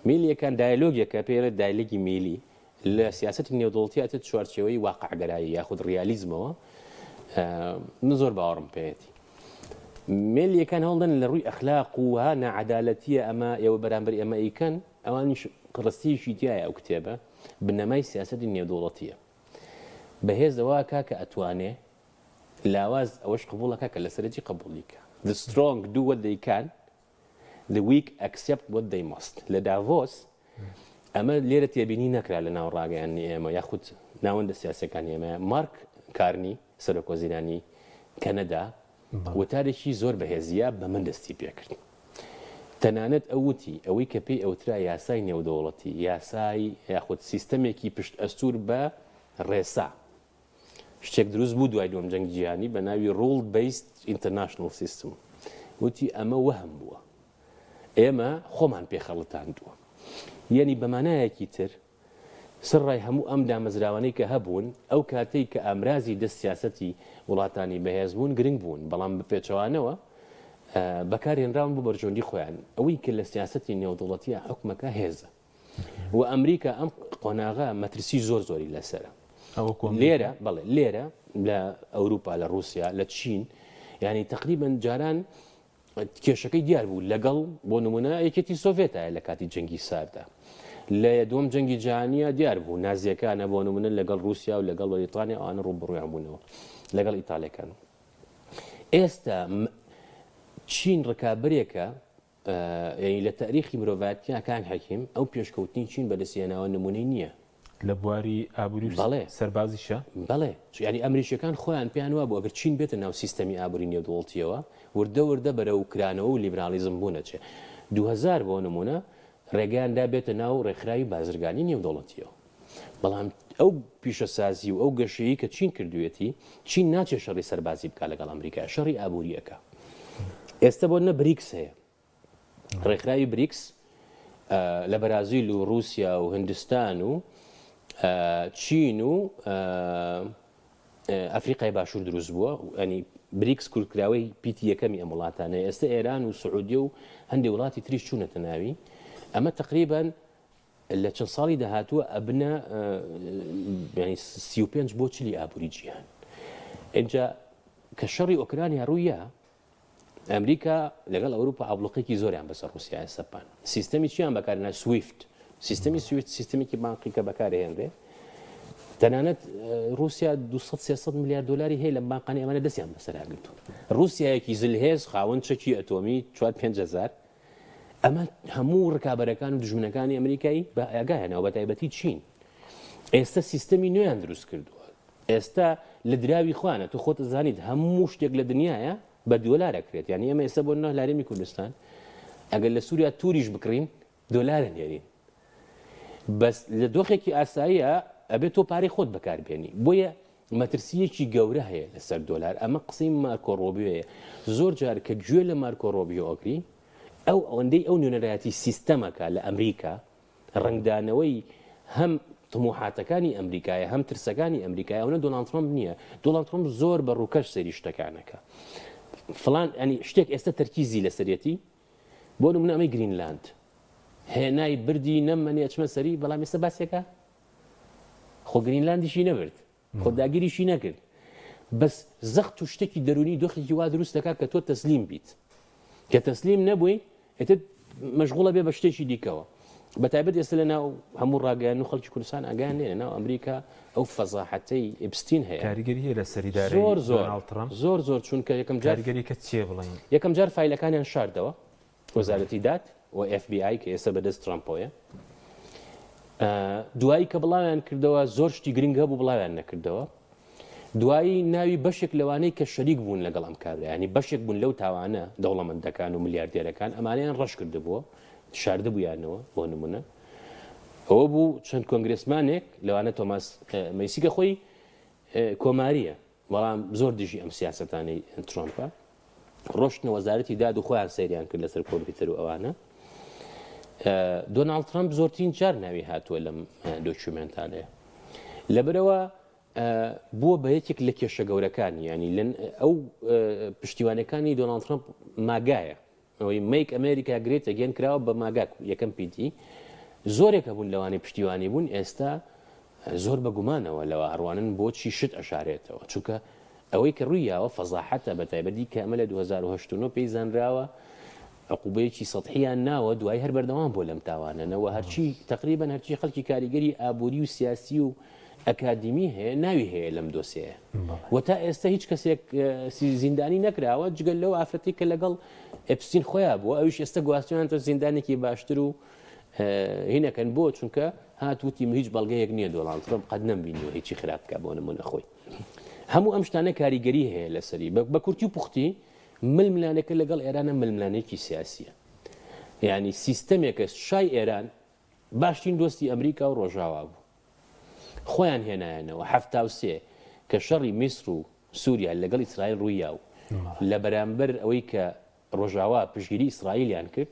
میلیەکان دایلۆگێکە پێرە دایلۆگی میلی لە سیاسەتی نێودوڵەتیاتت چوارچێوەی واقعگەرایی یاخود ریالیزمەوە من زۆر باوەڕم پێێتی میلیەکان هەڵدەن لە ڕووی ئەخلاق و ها نەعەدالەتیە ئەمە ئێوە بەرامبەر ئەمە ئیکەن ئەوانیش ڕستیشی تایە ئەو کتێبە بنەمای سیاسەتی نێودوڵەتیە بەهێزەوە کاکە ئەتوانێ لاواز ئەوەش قبوڵەکە کە لەسەرەتی قبولیکە the strong do what they can the weak accept what they must لە داڤۆس ئەمە لێرە تێبینی نەکرا لە ناو ڕاگەیانی ئێمە یاخود ناوەندە سیاسەکانی ئێمە مارک کارنی سەرۆکۆزیرانی کەنەدا وتارێکی زۆر بەهێزیە بە من دەستی پێکرد تەنانەت ئەوتی ئەوەی کە پێی ئەوترا یاسای نێودەوڵەتی یاسای یاخود سیستەمێکی پشت ئەستور بە ڕێسا شتێک دروست بوو دوای دووەم جەنگ جیهانی بە ناوی ڕول بیست ئینتەرناشنڵ سیستم وتی ئەمە وەهم بووە ئێمە خۆمان پێخەڵتاندووە یعنی بەمانایەکی تر سڕای هەموو ئەم دامەزراوانەی کە هەبوون ئەو کاتەی کە ئامرازی دەست سیاسەتی وڵاتانی بەهێز بوون گرنگ بوون بەڵام بەپێچەوانەوە بەکارهێنراون بۆ بەرژۆندی خۆیان ئەوەی کە لە سیاسەتی نێودوڵەتیە حکومەکە هێزە و ئەمریکا ئەم قۆناغا مەترسی زۆری لەسرە لێرە بەڵێ لێرە لە ئەوروپا لە رووسیا لە چین ینی تقریبا جاران کێشەکەی دیار بوو لەگەڵ بۆ نمونە یەکێتی سۆڤێتایە لە کاتی جەنگی ساردا لە دووەم جەنگی جیهانیە دیار بوو نازیەکانە بۆ نمونە لەگەڵ رووسیا و لەگەڵ بەریتانیا ئەوانە ڕووبڕوویان بوونەوە لەگەڵ ئیتالیەکان ئێستا چین ڕکابەرێکە لە تاریخی مرۆڤایەتیە کان حەکیم ئەو پێشکەوتنی چین بەدەستهێناوە نمونەی نییە لە بواری ئابووری سەربازیشە بەڵێ ینی ئەمریکیەکان خۆیان پێیان وابوو ئەگەر چین بێتە ناو سیستەمی ئابووری نێودوڵەتیەوە وردە بەرەو کرانەوە و لیبرالیزم بوونەچێ 2000 بۆ نمونە ڕێگەیاندا بێتە ناو ڕێکخراوی بازرگانی نێودوڵەتیەوە بەڵام ئەو پیشەسازی و ئەو گەشەیە کە چین کردوێتی چین ناچێت شەڕی سەربازی بکات لەگەڵ ئەمریکا شەڕی ئابووریەکە ئێستا بۆ نە بریکس هەیە ڕێکخراوی بریکس لە بەرازیل و رووسیا و هندستان و چین و ئەفریقای باشوور دروست بووە ینی بریکس کورتکراوەی پیتی یەکەمی ئەم وڵاتانەیە ئێستا ئێران و سعودیە و هەندێک وڵاتی تریش چوونەتە ناوی ئەمە تقریبا لە چەند ساڵی داهاتووە ئەبنە 35 بۆ 40 ئابووری جیهان اینجا کە شەڕی ئۆکرانیا ڕوویە ئەمریکا لەگەڵ ئەوروپا ئابلوقێکی زۆریان بەسەر رووسیای سەپان سیستەمی چیان بەکارهێنا سویفت سیستەمی سویفت سیستەمێکی بانقی کە بەکارهێنرێ تەنانەت رووسیا 200-300 میلیارد دلاری هەیە لە بانقانی ئەمانە دەستیان بەسەراگرتوون رووسیایەکی زلهێز خاوەن چەکی ئەتۆمی 4-5 ئەمە هەموو ڕکابەرەکان و دژمنەکانی ئەمریکایی بە ئاگایانەوە بە تایبەتی چین ئێستا سیستەمی نوێیان دروست کردووە ئێستا لە دراوی خوانە تو خۆت زانیت هەموو شتێک لە دنیاە بە دۆلارەکرێت یعنی ئێمە ئێستا بۆ نە لارێمی کوردستان ئەگەر لە سووریا توریش بکڕین دۆلارن هێنین بەس لە دۆخێکی ئاساییە ئەبێت تۆ پارەی خۆت بەکاربێنی بۆیە مەترسیەکی گەورە هەیە لەسەر دۆلار ئەمە قسەی مارکۆ ڕۆبیۆیە زۆر جار کە گوێ لە مارکۆ ڕۆبیۆ ئۆگری ئەو ئەوەندەی ئەو نوێنەرایەتی سیستەمەکە لە ئەمریکا ڕنگدانەوەی هەم طموحاتەکانی ئەمریکایە هەم ترسەکانی ئەمریکای ئەوە دۆناڵد ترامپ نییە دۆناڵد ترامپ زۆر بە ڕووکەش سەیری شتەکانەکە فلان ئەنی شتێک ئێستا تەرکیزی لەسەرەتی بۆ نمونە ئەمەی گرینلاند هێنای بردی نەممەنی ئەچمە سەری بەڵام ئێستا باسێکە خۆ گرینلاندیشی نەبرد خۆ داگیریشی نەکرد بەس زەخت و شتێکی دەرونی دۆخێکی وا دروست دەکات کە تۆ تەسلیم بیت کە تەسلیم نەبووی ئێتر مەشغوڵە بێ بە شتێکی دیکەوە بەتایبەت ئێستا لە ناو هەموو ڕاگەیان و خەڵکی کوردستان ئاگیان لێنە ناو ئەمریکا ئەو فەزاحەتەی ئێبستین هەیە کاریگەری هەیە لە سەریداری زۆر چونکە کاریگەری کە چێ بڵین یەکەم جار فایلەکانیان شاردەوە وەزارەتی داد و FBI کە ئێستا بەدەست ترامپۆیە دوایی کە بڵاویان کردەوە زۆر شتی گرنگ هەبوو بڵاویان نەکردەوە دوایی ناوی بەشێک لەوانەی کە شەریک بوون لەگەڵ ئەم کارە ینی بەشێک بوون لەو تاوانە دەوڵەمەندەکان و ملیاردێرەکان ئەمانیان ڕەش کردبووە شاردە بوویانەوە بۆ نمونە ئەوە بوو چەند کۆنگرسمانێک لەوانە تۆماس مەیسیکە خۆی کۆماریە بەڵام زۆر دژی ئەم سیاسەتانەی ترامپە ڕۆشتنە وەزارەتی داد و خۆیان سەیریان کرد لەسەر کۆمپیوتەر و ئەوانە دۆناڵد ترامپ زۆرترین جار ناوی هاتووە لەم دۆکیومنتانەیە لەبەرەوە بووە بە یەکێک لە کێشە گەورەکانی ینی ئەو پشتیوانەکانی دۆناڵد ترامپ ماگایە ئەوەی میک ئەمریکا گرێت ئەگەن کراوە بە ماگاک یەکەم پیتی زۆرێکە بوون لەوانەی پشتیوانی بوون ئێستا زۆر بە گومانەوە لەوە هەڕوانن بۆچی شت ئەشارێتەوە چونکە ئەوەی کە ڕوویاوە فەزاحەتە بەتایبەتی کە ئەمە لە 2008 پێی زانراوە عقوبەیەکی سەطحیان ناوە دوای هەر بەردەوام بۆ لەم تاوانەوە هەرچی تقریبا هەرچی خەڵکی کاریگەری ئابووری و سیاسی و ئەکادمی هەیە ناوی هەیە لەم دۆسەیە و تا ئێستا هیچ کەسێک زیندانی نەکراوە جگەل لەو ئافرەتی کە لەگەڵ ئەپستین خۆیان بووە ئەوش ئێستا گواستیان تۆ زیندانێکی باشتر و هینەکەن بۆ چونکە هاتووتی هیچ بەڵگەیەک نییە دۆڵاند ترامپ قەت نەمبینیوە هیچی خراپ بکە بۆ نمونە خۆی هەموو ئەم شتانە کاریگەری هەیە لەسەری بە کورتی و پوختی ململانەکە لەگەڵ ئێرانە ململانێکی سیاسیە یعنی سیستەمێکە شای ئێران باشترین دۆستی ئەمریکا و ڕۆژاوا بوو خۆیان هێنایەنەوە 73 کە شەڕی میسر و سووریا لەگەڵ ئیسرائیل ڕووییا و لە بەرامبەر ئەوەی کە ڕۆژاوا پشگیری ئیسرائیلیان کرد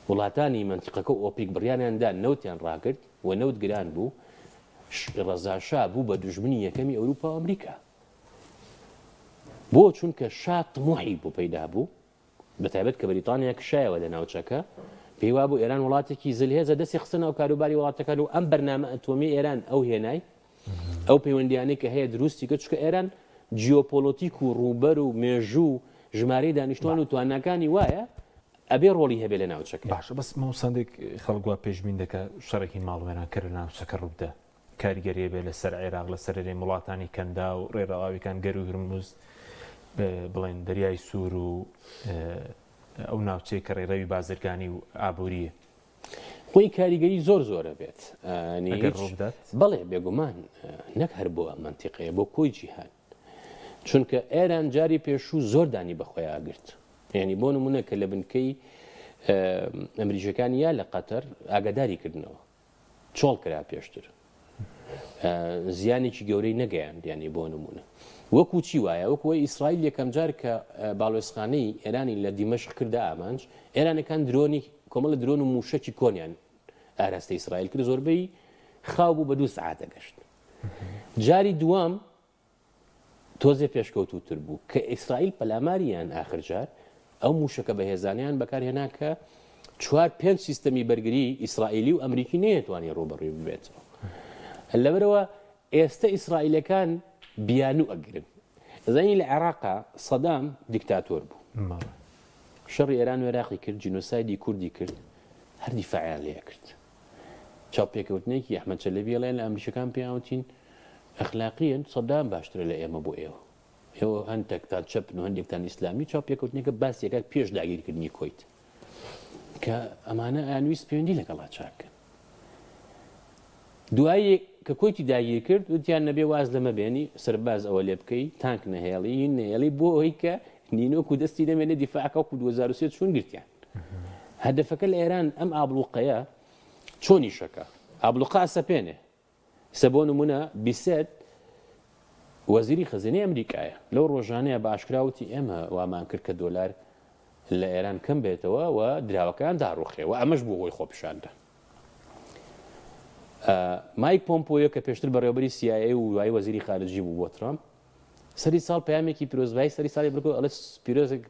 وڵاتانی منتیقەکە و ئۆپیک بڕیانیاندا نەوتیان ڕاگرت و نەوت گران بوو ڕەزاشا بوو بە دوژمنی یەکەمی ئەوروپا و ئەمریکا بۆ چونکە شا طموحی بوو پەیدا بوو بەتایبەت کە بەریتانیا کشایەوە لە ناوچەکە پێیوا بوو ئێران وڵاتێکی زلهێزە دەستی خستنەوە کاروباری وڵاتەکان و ئەم بەرنامە ئەتۆمی ئێران ئەو هێنای ئەو پەیوەندیانەی کە هەیە دروستی کرد چونکە ئێران جیۆپۆلۆتیک و ڕووبەر و مێژوو ژمارەی دانیشتوان و توانەکانی وایە ئەبێ ڕۆڵی هەبێ لە ناوچەکە باشە بەس مەوسندێک خەڵگووە پێشبین دەکە شەڕێکی ماڵوێران کرد لە ناوچەکە ڕوودا کاریگەریە بێ لەسەر عێراق لەسەر لێ وڵاتانی کەندا و ڕێڕەواویەکان گەر و هرموز بڵێن دەریای سوور و ئەو ناوچەی کە ڕێڕەوی بازرگانی و ئابووریە خۆی کاریگەری زۆر زۆرە بێت بەڵێ بێگومان نەک هەر بۆ ئەم منتیقەیە بۆ کۆی جیهان چونکە ئێران جاری پێشوو زۆر دانی بەخۆی ئاگرت یعنی بۆ نمونە کە لە بنکەی ئەمریکەکانی یا لە قەتەر ئاگاداری کردنەوە چۆڵ کرا پێشتر زیانێکی گەورەی نەگەیاند ینی بۆ نمونە وەکو چی وایە وەکوەوەی ئیسرائیل یەکەم جار کە باڵۆسخانەی ئێرانی لە دیمەشق کردە ئامانج ئێرانەکان درۆنی کۆمەڵە درۆن و موشەکی کۆنیان ئاراستە ئیسرائیل کرد زۆربەی خاو بوو بە 2 سەعاتە گەشت جاری دوام تۆزێ پێشکەوتوتر بوو کە ئیسرائیل پەلاماریان ئاخرجار ئەو موشەکە بەهێزانیان بەکارهێنا کە 4-5 سیستەمی بەرگری ئیسرائیلی و ئەمریکی نەیەتوانی ڕوبەڕووی ببێتەوە لەبەرەوە ئێستا ئیسرائیلەکان بیانو ئەگرن زەنی لە عێراقا سەدام دیکتاتۆر بوو شەڕی ئێران و عێراقی کرد جینۆسایدی کوردی کرد هەر دیفاعیان لێ کرد چاوپێکەوتنێکی ئەحمەد چەلەبیەڵێن لە ئەمریکەکان پێیاوتین ئەخلاقیەن سەدام باشترە لە ئێمە بۆ ئێوە هەندێکتان چەپن و هەندێکتان ئیسلامی چاوپێکەوتنێکە باسیەکە پێش داگیرکردنی کۆیت کە ئەمانە ئەنویست پەیوەندی لەگەڵا چاکن دوایی کە کۆیتی داگیر کرد وتیان نەبێ واز لەمە بێنی سەرباز ئەوە لێ بکەی تانک نەهێڵی نێڵی بۆ ئەوەی کە نینۆک و دەستی دەمێنێ دیفاعەکە و 2023 چون گرتیان هەدەفەکە لە ئێران ئەم ئابلوقەیە چۆنی شەکە ئابلوقا سەپێنێ سەبۆ نمونە بیسێت وەزیری خەزینەی ئەمریکایە لەو ڕۆژانەیە بە ئاشکراوتی ئێمە وامان کرد کە دۆلار لە ئێران کەم بێتەوە و دراوەکان داڕوخێ و ئەمەش بوو هۆی خۆپیشاندە. مایک پۆمپۆیە کە پێشتر بەڕێوەبەری CIA و وای وەزیری خارجی بوو بۆ ترامپ سەری ساڵ پەیامێکی پیرۆزبایی سەری ساڵی بکۆ ئەڵێ پیرۆزێک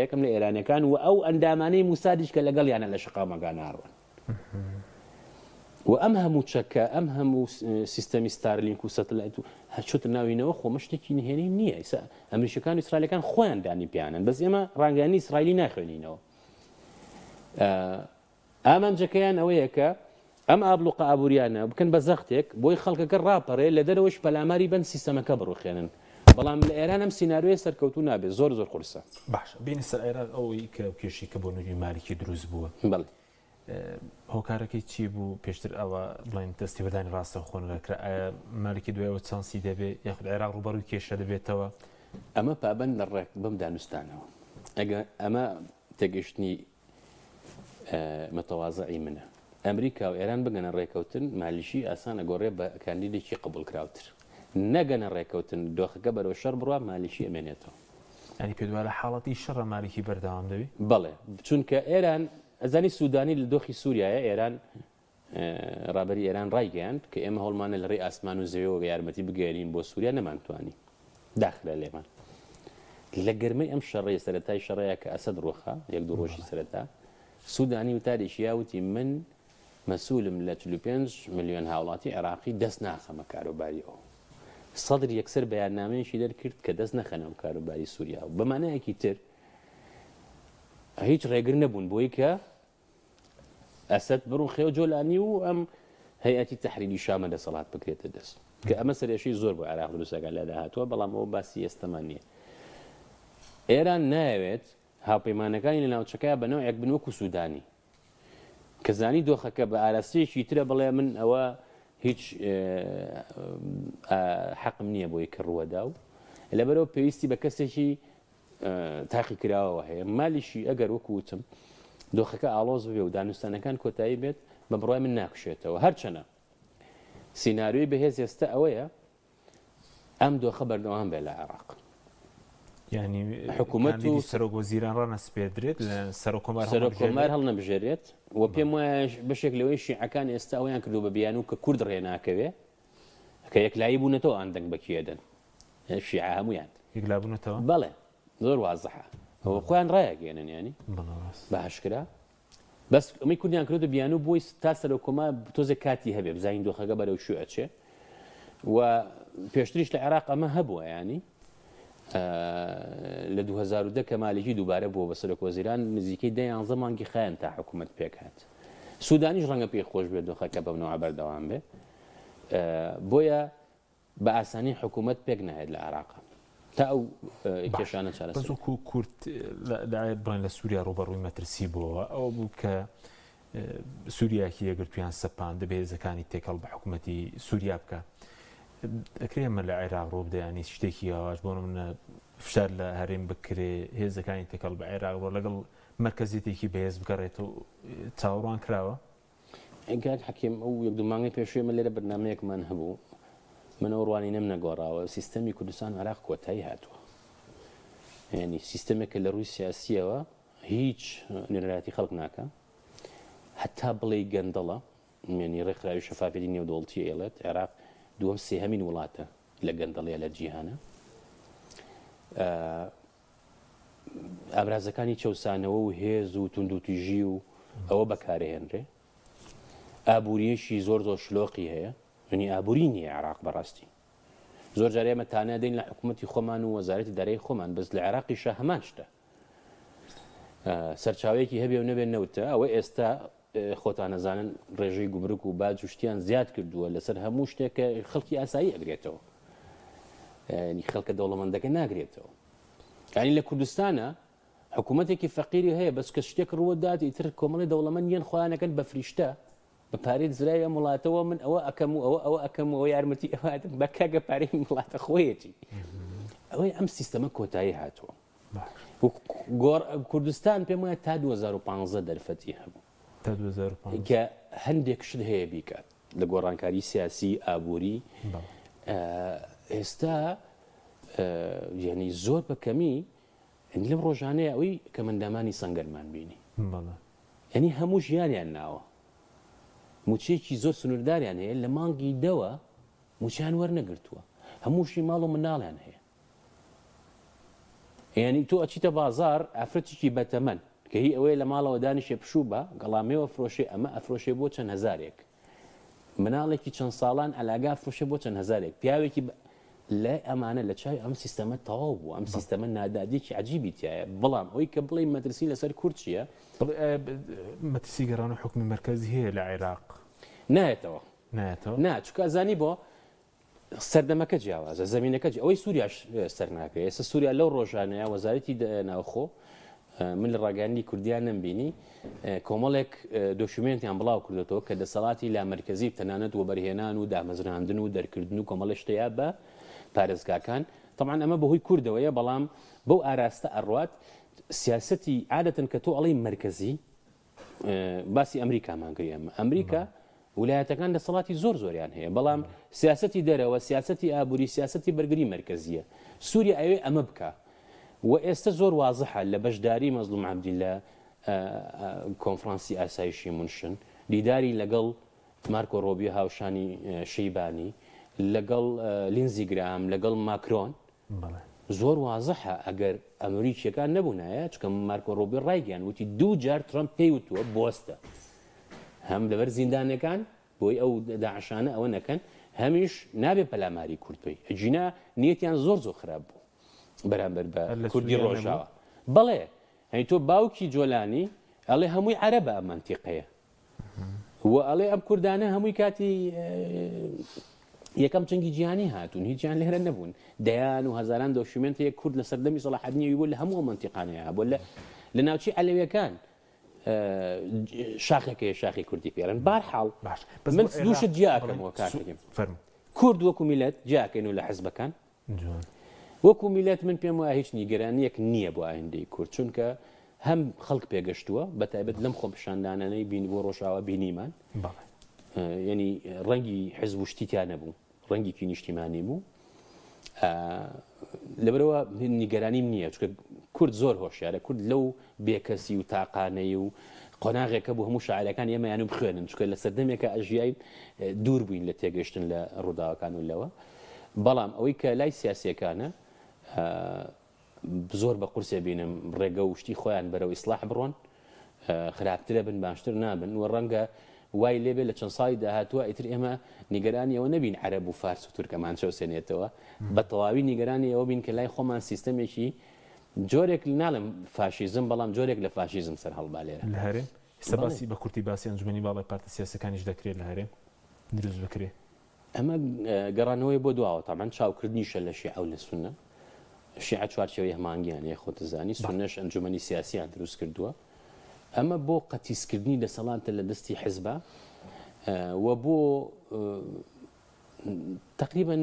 یەکەم لە ئێرانەکان و ئەو ئەندامانەی موسادیش کە لەگەڵ یانە لە شقامەکان ناڕوان و ئەم هەموو چەکە ئەم هەموو سیستەمی ستارلینک و سەتلایت و هەچۆتە ناوینەوە خۆمە شتێکی نهێنی نییە ئیسا ئەمریکەکان و ئیسرائیلەکان خۆیان دانی پیانن بەس ئێمە ڕانگەیانی ئیسرائیلی ناخوێنینەوە. ئامانجەکەیان ئەوەیە کە ئەم ئابلوقە ئابوووریانە بکەن بە زەختێک بۆی خەڵکەکە ڕاپەڕێ لە دەرەوەش پەلاماری بن سیستەمەکە بڕوخێنن بەڵام لە ئێران ئەم سیناریۆی سەرکەوتوو نابێت زۆر زۆر قورسە. باش بینی سەر عێراق ئەوەی کە کێشی کە بۆ نوێی مالیکی دروست بووە بەڵێ هۆکارەکەی چی بوو پێشتر ئەوە بڵین دەستی بەدانی ڕاستە خۆنەکە مالیکی دوایەوە چانسی دەبێت یاخود عێراق ڕوبەڕووی کێشە دەبێتەوە ئەمە پابەن لە ڕێک بەم دانوستانەوە ئەگە ئەمە تێگەشتنی متەوازەعی منە ئەمریکا و ئێران بگەنە ڕێکەوتن مالیشی ئاسانە گۆڕێ بە کاندیدێکی قبول کراوتر نەگەنە ڕێکەوتن دۆخەکە بەرەو شەڕ بڕوا مالیشی ئەمێنێتەوە ینی پێ دووە لە حاڵەتی شەڕە مالیکی بەردەوام دەوی بەڵێ چونکە ئێران ئەزانی سوودانی لە دۆخی سووریایە ئێران ڕابەری ئێران ڕایگەیاند کە ئێمە هەڵمانە لە ڕێ ئاسمان و زەویەوە یارمەتی بگەێنین بۆ سووریا نەمانتوانی داخلە لێمان لە گەرمەی ئەم شەڕەیە سەرەتای شەڕەیە کە ئەسەد ڕۆخە یەک دوو ڕۆژی سەرەتا سوودانی وتارێکی یاوتی من مەسئولم لە 45 ملیۆن هاوڵاتی عێراقی دەست ناخەمە کاروباریەوە سەدر یەکسەر بەیاننامەیەکی دەرکرد کە دەست نەخەنەوە کاروباری سووریا و بەمانایەکی تر هیچ ڕێگر نەبوون بۆی کە ئەسەد بڕون خێو جۆلانی و ئەم هەیەتی تەحریری شامە دەسەڵات بکرێتە دەست کە ئەمە سەرێشی زۆر بۆ عێراق دروستەکە لە داهاتووە بەڵام ئەوە باسی ئێستەمان نییە. ئێران نایەوێت هاوپەیمانەکانی لە ناوچەکەیە بە نەوەیەک بن وەکو سوودانی کە زانی دۆخەکە بە ئاراستەیەکی ترە بڵێ من ئەوە هیچ حەقم نییە بۆی کە ڕوەدا و لەبەرەوە پێویستی بە کەسێکی تاقی کراوەوە هەیە مالیشی ئەگەر وەکوتم دۆخەکە ئاڵۆز بێ و دانوستانەکان کۆتایی بێت بە بڕای من ناکوشێتەوە هەرچەنە سیناریۆی بەهێز ئێستا ئەوەیە ئەم دۆخە بەردەوام بێ لە عێراق ینی حکوومەت و سەرۆک وەزیران ڕەنەسپێدرێت سەرۆکۆمار هەڵنەبژێرێت و پێم وایە بەشێک لەوەی شیعەکان ئێستا ئەویان کردو بە بیان و کە کورد ڕێناکەوێ کە یەکلایی بوونەتەوە ئەن دەنگ بەکێدەن شیعە هەمویان یەکلابوونەتەوە بەڵێ زۆر وازەحە ئەوە خۆیان ڕایەگەێنن ینی باشکرا بەس ئەمەی کوردیان کردو بیان و بۆی تا سەرۆکۆمار تۆزێک کاتی هەبێ بزانین دۆخەکە بەرەو شوێچێ و پێشتریش لە عێراق ئەمە هەبووە ینی لە 2010 کە مالیکی دووبارە بووە بە سەرۆک وەزیران نزیکەی 11 مانگی خایەن تا حکوومەت پێکات سوودانیش ڕەنگە پێی خۆش بێت دۆخەکە بەمنەوە بەردەوام بێ بۆیە بە ئاسانی حکوومەت پێک نهێت لە عێراق تا ئەو کێشانە چارەسەر بەزوو کورد لەایەت بڵێن لە سووریا ڕوبەڕووی مەترسی بووەوە ئەوە بوو کە سووریاکی ئەگرتویان سەپان دەبێت هێزەکانی تێکەڵ بە حکوومەتی سووریا بکە ئەکرێمە لە عێراق ڕۆ بدەیانی شتێکی ئەواش بۆ منە فشار لە هەرێم بکرێ هێزەکانی تێکەڵ بە عێراق ڕۆ لەگەڵ مرکزیتێکی بەهێز بگەڕێت و چاوەڕوان کراوە ئەگەر حەکیم ئەو یەک دوو مانگی پێشوێ من لێرە بەرنامەیەکمان هەبوو من ئەو ڕوانی نەم نەگۆڕاوە سیستەمی کوردستان عێراق کۆتایی هاتووە ینی سیستەمێکە لە ڕووی سیاسیەوە هیچ نێرەتی خەڵک ناکە هەتا بڵێ گەندەڵە ینی ڕێکخراوی شەفافیتی نێودەوڵەتی ئێڵێت عێراق دووەم سێهەمین وڵاتە لە گەندەڵەیە لە جیهانە ئابرازەکانی چەوسانەوە و هێز و توندوتیژی و ئەوە بەکارهێنرێ ئابووریەشی زۆر زۆر شلۆقی هەیە ینی ئابووری نییە عێراق بەڕاستی زۆر جارێ ئێمە تانە دەین لە حکوومەتی خۆمان و وەزارەتی دارایی خۆمان بەس لە عێراقیشە هەمان شتە سەرچاوەیەکی هەبێ و نەبێت نەوتە ئەوە ئێستا خۆتان نەزانن ڕێژەی گومرک و باج و شتیان زیاد کردووە لەسەر هەموو شتێکە خەڵکی ئاسایی ئەگرێتەوە ینی خەڵکە دەوڵەمەندەکە ناگرێتەوە ینی لە کوردستانە حکوومەتێکی فەقیری هەیە بەس کە شتێک ڕوەدات ئیتر کۆمەڵی دەوڵەمەند یەن خۆیانەکەن بە فریشتە بە پارەی زرای ئەم وڵاتەوە من ئەوە ئەەکەم و ئەوە ئەەکەم و ئەوە یارمەتی ئەوادم بە کاگە پارەی وڵاتە خۆیەتی ئەوەی ئەم سیستەمە کۆتایی هاتووە کوردستان پێم وایە تا 2015 دەرفەتی هەبوو تا 2015 کە هەندێک شت هەیە بیکات لە گۆڕانکاری سیاسی ئابووری ئێستا یعنی زۆر بە کەمی لەم ڕۆژانەیە ئەوەی کە مندامانی سەنگەرمان بینی ینی هەموو ژیانیان ناوە موچێکی زۆر سنوورداریان هەیە لە مانگی دەوە موچیان وەرنەگرتووە هەمووشی ماڵ و مناڵیان هەیە ینی تۆ ئەچیتە بازار ئافرەتێکی بەتەمەن کە هی ئەوەیە لە ماڵەوە دانیشێ پشوو بە گەڵامەوە فرۆشێ ئەمە ئەفرۆشێ بۆ چەند هەزارێک مناڵێکی چەند ساڵان ئەلاگا فرۆشێ بۆ چەند هەزارێک پیاوێکی لە ئەمانە لە چاوی ئەم سیستەمە تەواو بوو ئەم سیستەمە نادادێکی عجیبی تایە بەڵام ئەوەی کە بڵێ مەترسی لەسەر کورد چییە مەترسی گەڕان و حکومی مرکزی هەیە لە عێراق نایەتەوە چونکە زانی بۆ سەردەمەکە جیاوازە زمینەکە ئەوەی سووریاش سەر ناکرێت ئێستا سووریا لەو ڕۆژانەیە وەزارەتی ناوخۆ من لە ڕاگەاندنی کوردیان نەمبینی کۆمەڵێک دۆکیومنتیان بڵاو کردێتەوە کە دەسەڵاتی لا مرکزی تەنانەت وەبەرهێنان و دامەزراندن و دەرکردن و کۆمەڵە شتەیە بە پارێزگاکان طبعا ئەمە بەهۆی کوردەوەیە بەڵام بەو ئاراستە ئەڕوات سیاسەتی عادەتەن کە تۆ ئەڵی مرکزی باسی ئەمریکامان کرد ئەمە ئەمریکا ویلایەتەکان دەسەڵاتی زۆریان هەیە بەڵام سیاسەتی دەرەوە سیاسەتی ئابووری سیاسەتی بەرگری مرکزیە سووریا ئەوێ ئەمە بکە و ئێستا زۆر وازحە لە بەشداری مەزلوم عەبدی لە کۆنفرانسی ئاسایشی منشن دیداری لەگەڵ مارکۆ ڕۆبیۆ هاوشانی شەیبانی لەگەڵ لینزی گرام لەگەڵ ماکرۆن زۆر وازحە ئەگەر ئەمریکیەکان نەبوونایە چکە مارکۆ ڕۆبیۆ ڕایگەیان وتی 2 جار ترەمپ پێی وتووە بۆستە هەم لەبەر زیندانەکان بۆی ئەو داعشانە ئەوە نەکەن هەمیش نابێ پەلاماری کورد پێی ئەجینا نیەتیان زۆر خراپ بوو بەرامبەر بە کوردی ڕۆژاوە بەڵێ هەنی تۆ باوکی جۆلانی ئەڵێ هەمووی عەرەبە ئەم مەنتیقەیە و ئەڵێ ئەم کوردانە هەمووی کاتی یەکەم چەنگی جیهانی هاتوون هیچیان لێرە نەبوون دەیان و هەزاران دۆکیومنتەیە کورد لە سەردەمی سەلاحەدینی بۆ لە هەموو مەنتیقانەیە بۆ لە ناوچی عەلەویەکان شاخێکەیە شاخی کوردی پێرن بارحاڵ من دووشت جیاکەمەوە کاتێکم کورد وەکو میلەت جیاکەین و لە حیزبەکان وەکو میلەت من پێم وایە هیچ نیگەرانیەک نییە بۆ ئایندەی کورد چونکە هەم خەڵک پێگەشتووە بەتایبەت لەم خۆپیشاندانانەی بینی بۆ ڕۆژاوە بینیمان ینی ڕەنگی حیزب و شتیتیان نەبوو ڕەنگێکی نیشتیمانی بوو لەبەرەوە نیگەرانیم نییە چکە کورد زۆر هۆشیارە کورد لەو بێکەسی و تاقانەی و قۆناغێکە بوو هەموو شاعرەکان ئێمەیان و بخوێنن چکە لە سەردەمێکە ئەژیای دوور بووین لە تێگەشتن لە ڕووداوەکان و لەوە بەڵام ئەوەی کە لای سیاسیەکانە زۆر بە قورسێ بینم ڕێگە و شتی خۆیان بەرەو ئیسلاح بڕۆن خراپترە بن باشتر نابن و ڕەنگە وای لێبێ لە چەند ساڵی داهاتووە ئیتر ئێمە نیگەرانی ئەوە نەبین عەرەب و فارس و تورکەمان چەوسێنێتەوە بە تەواوی نیگەرانی ئەوە بین کە لای خۆمان سیستەمێکی جۆرێک ناڵم فاشیزم بەڵام جۆرێک لە فاشیزم سەر هەڵبا لێرە لە هەرێم ئێستا باسی بە کورتی باسی ئەنجومەنی باڵای پارتە سیاسەکانیش دەکرێت لە هەرێم دروست بکرێت ئەمە گەڕانەوەی بۆ دواوە تامان چاوکردنیشە لە شیعە و لە سونە شیعە چوارچێوەی هەمانگیان هەیە خۆت دەزانی سونەش ئەنجومەنی سیاسیان دروست کردووە ئەمە بۆ قەتیسکردنی دەسەڵاتە لە دەستی حیزبە و بۆ تقریبا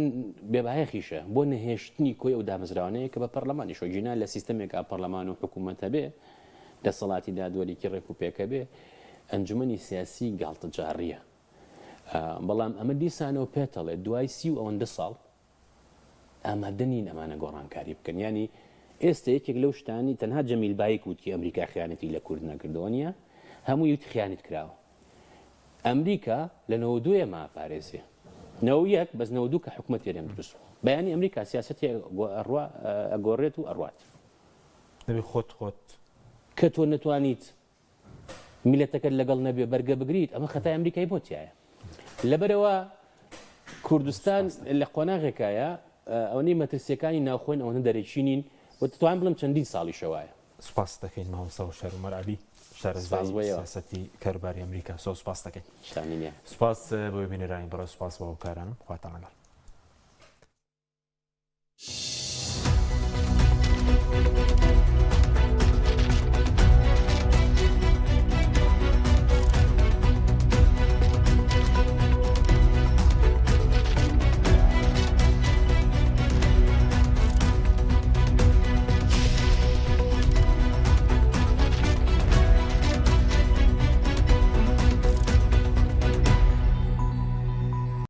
بێبایەخیشە بۆ نەهێشتنی کۆی ئەو دامەزراوانەیە کە بە پەرلەمانی شۆژینا لە سیستەمێکا پەرلەمان و حکوومەتە بێ دەسەڵاتی دادوەریکی ڕێک و پێکە بێ ئەنجومەنی سیاسی گاڵتە جاڕیە بەڵام ئەمە دیسانەوە پێتەڵێ دوای 30 و ئەوەندە ساڵ ئامادە نین ئەمانە گۆڕانکاری بکەن ینی ئێستا یەکێک لەو شتانی تەنها جەمیل بایک وتی ئەمریکا خیانەتی لە کورد نەکردەوە نیە هەمووی وتی خیانەت کراوە ئەمریکا لە 92 ماپارێزێ 91 بەس 92 کە حکومەت تێرێم دروست بەیانی ئەمریکا سیاسەتی ئەگۆڕێت و ئەڕوات دەبێ خۆت کە تۆ نەتوانیت میلەتەکەت لەگەڵ نەبێ بەرگە بگریت ئەمە خەتای ئەمریکای بۆ تایە لەبەرەوە کوردستان لە قۆناغێکایە ئەوەی مەترسیەکانی ناوخۆین ئەوەنە دەرەچینین و دەتوانین بڵم چەندین ساڵی شەوایە سوپاس دەکەین مامۆستا شەرومەر عەلی شارەزای سیاسەتی کەروباری ئەمریکا سوپاس دەکەین سوپاس بۆ بینەرانی بەڕێز سوپاس بۆ هاوکارانم خواتان لەگەڵ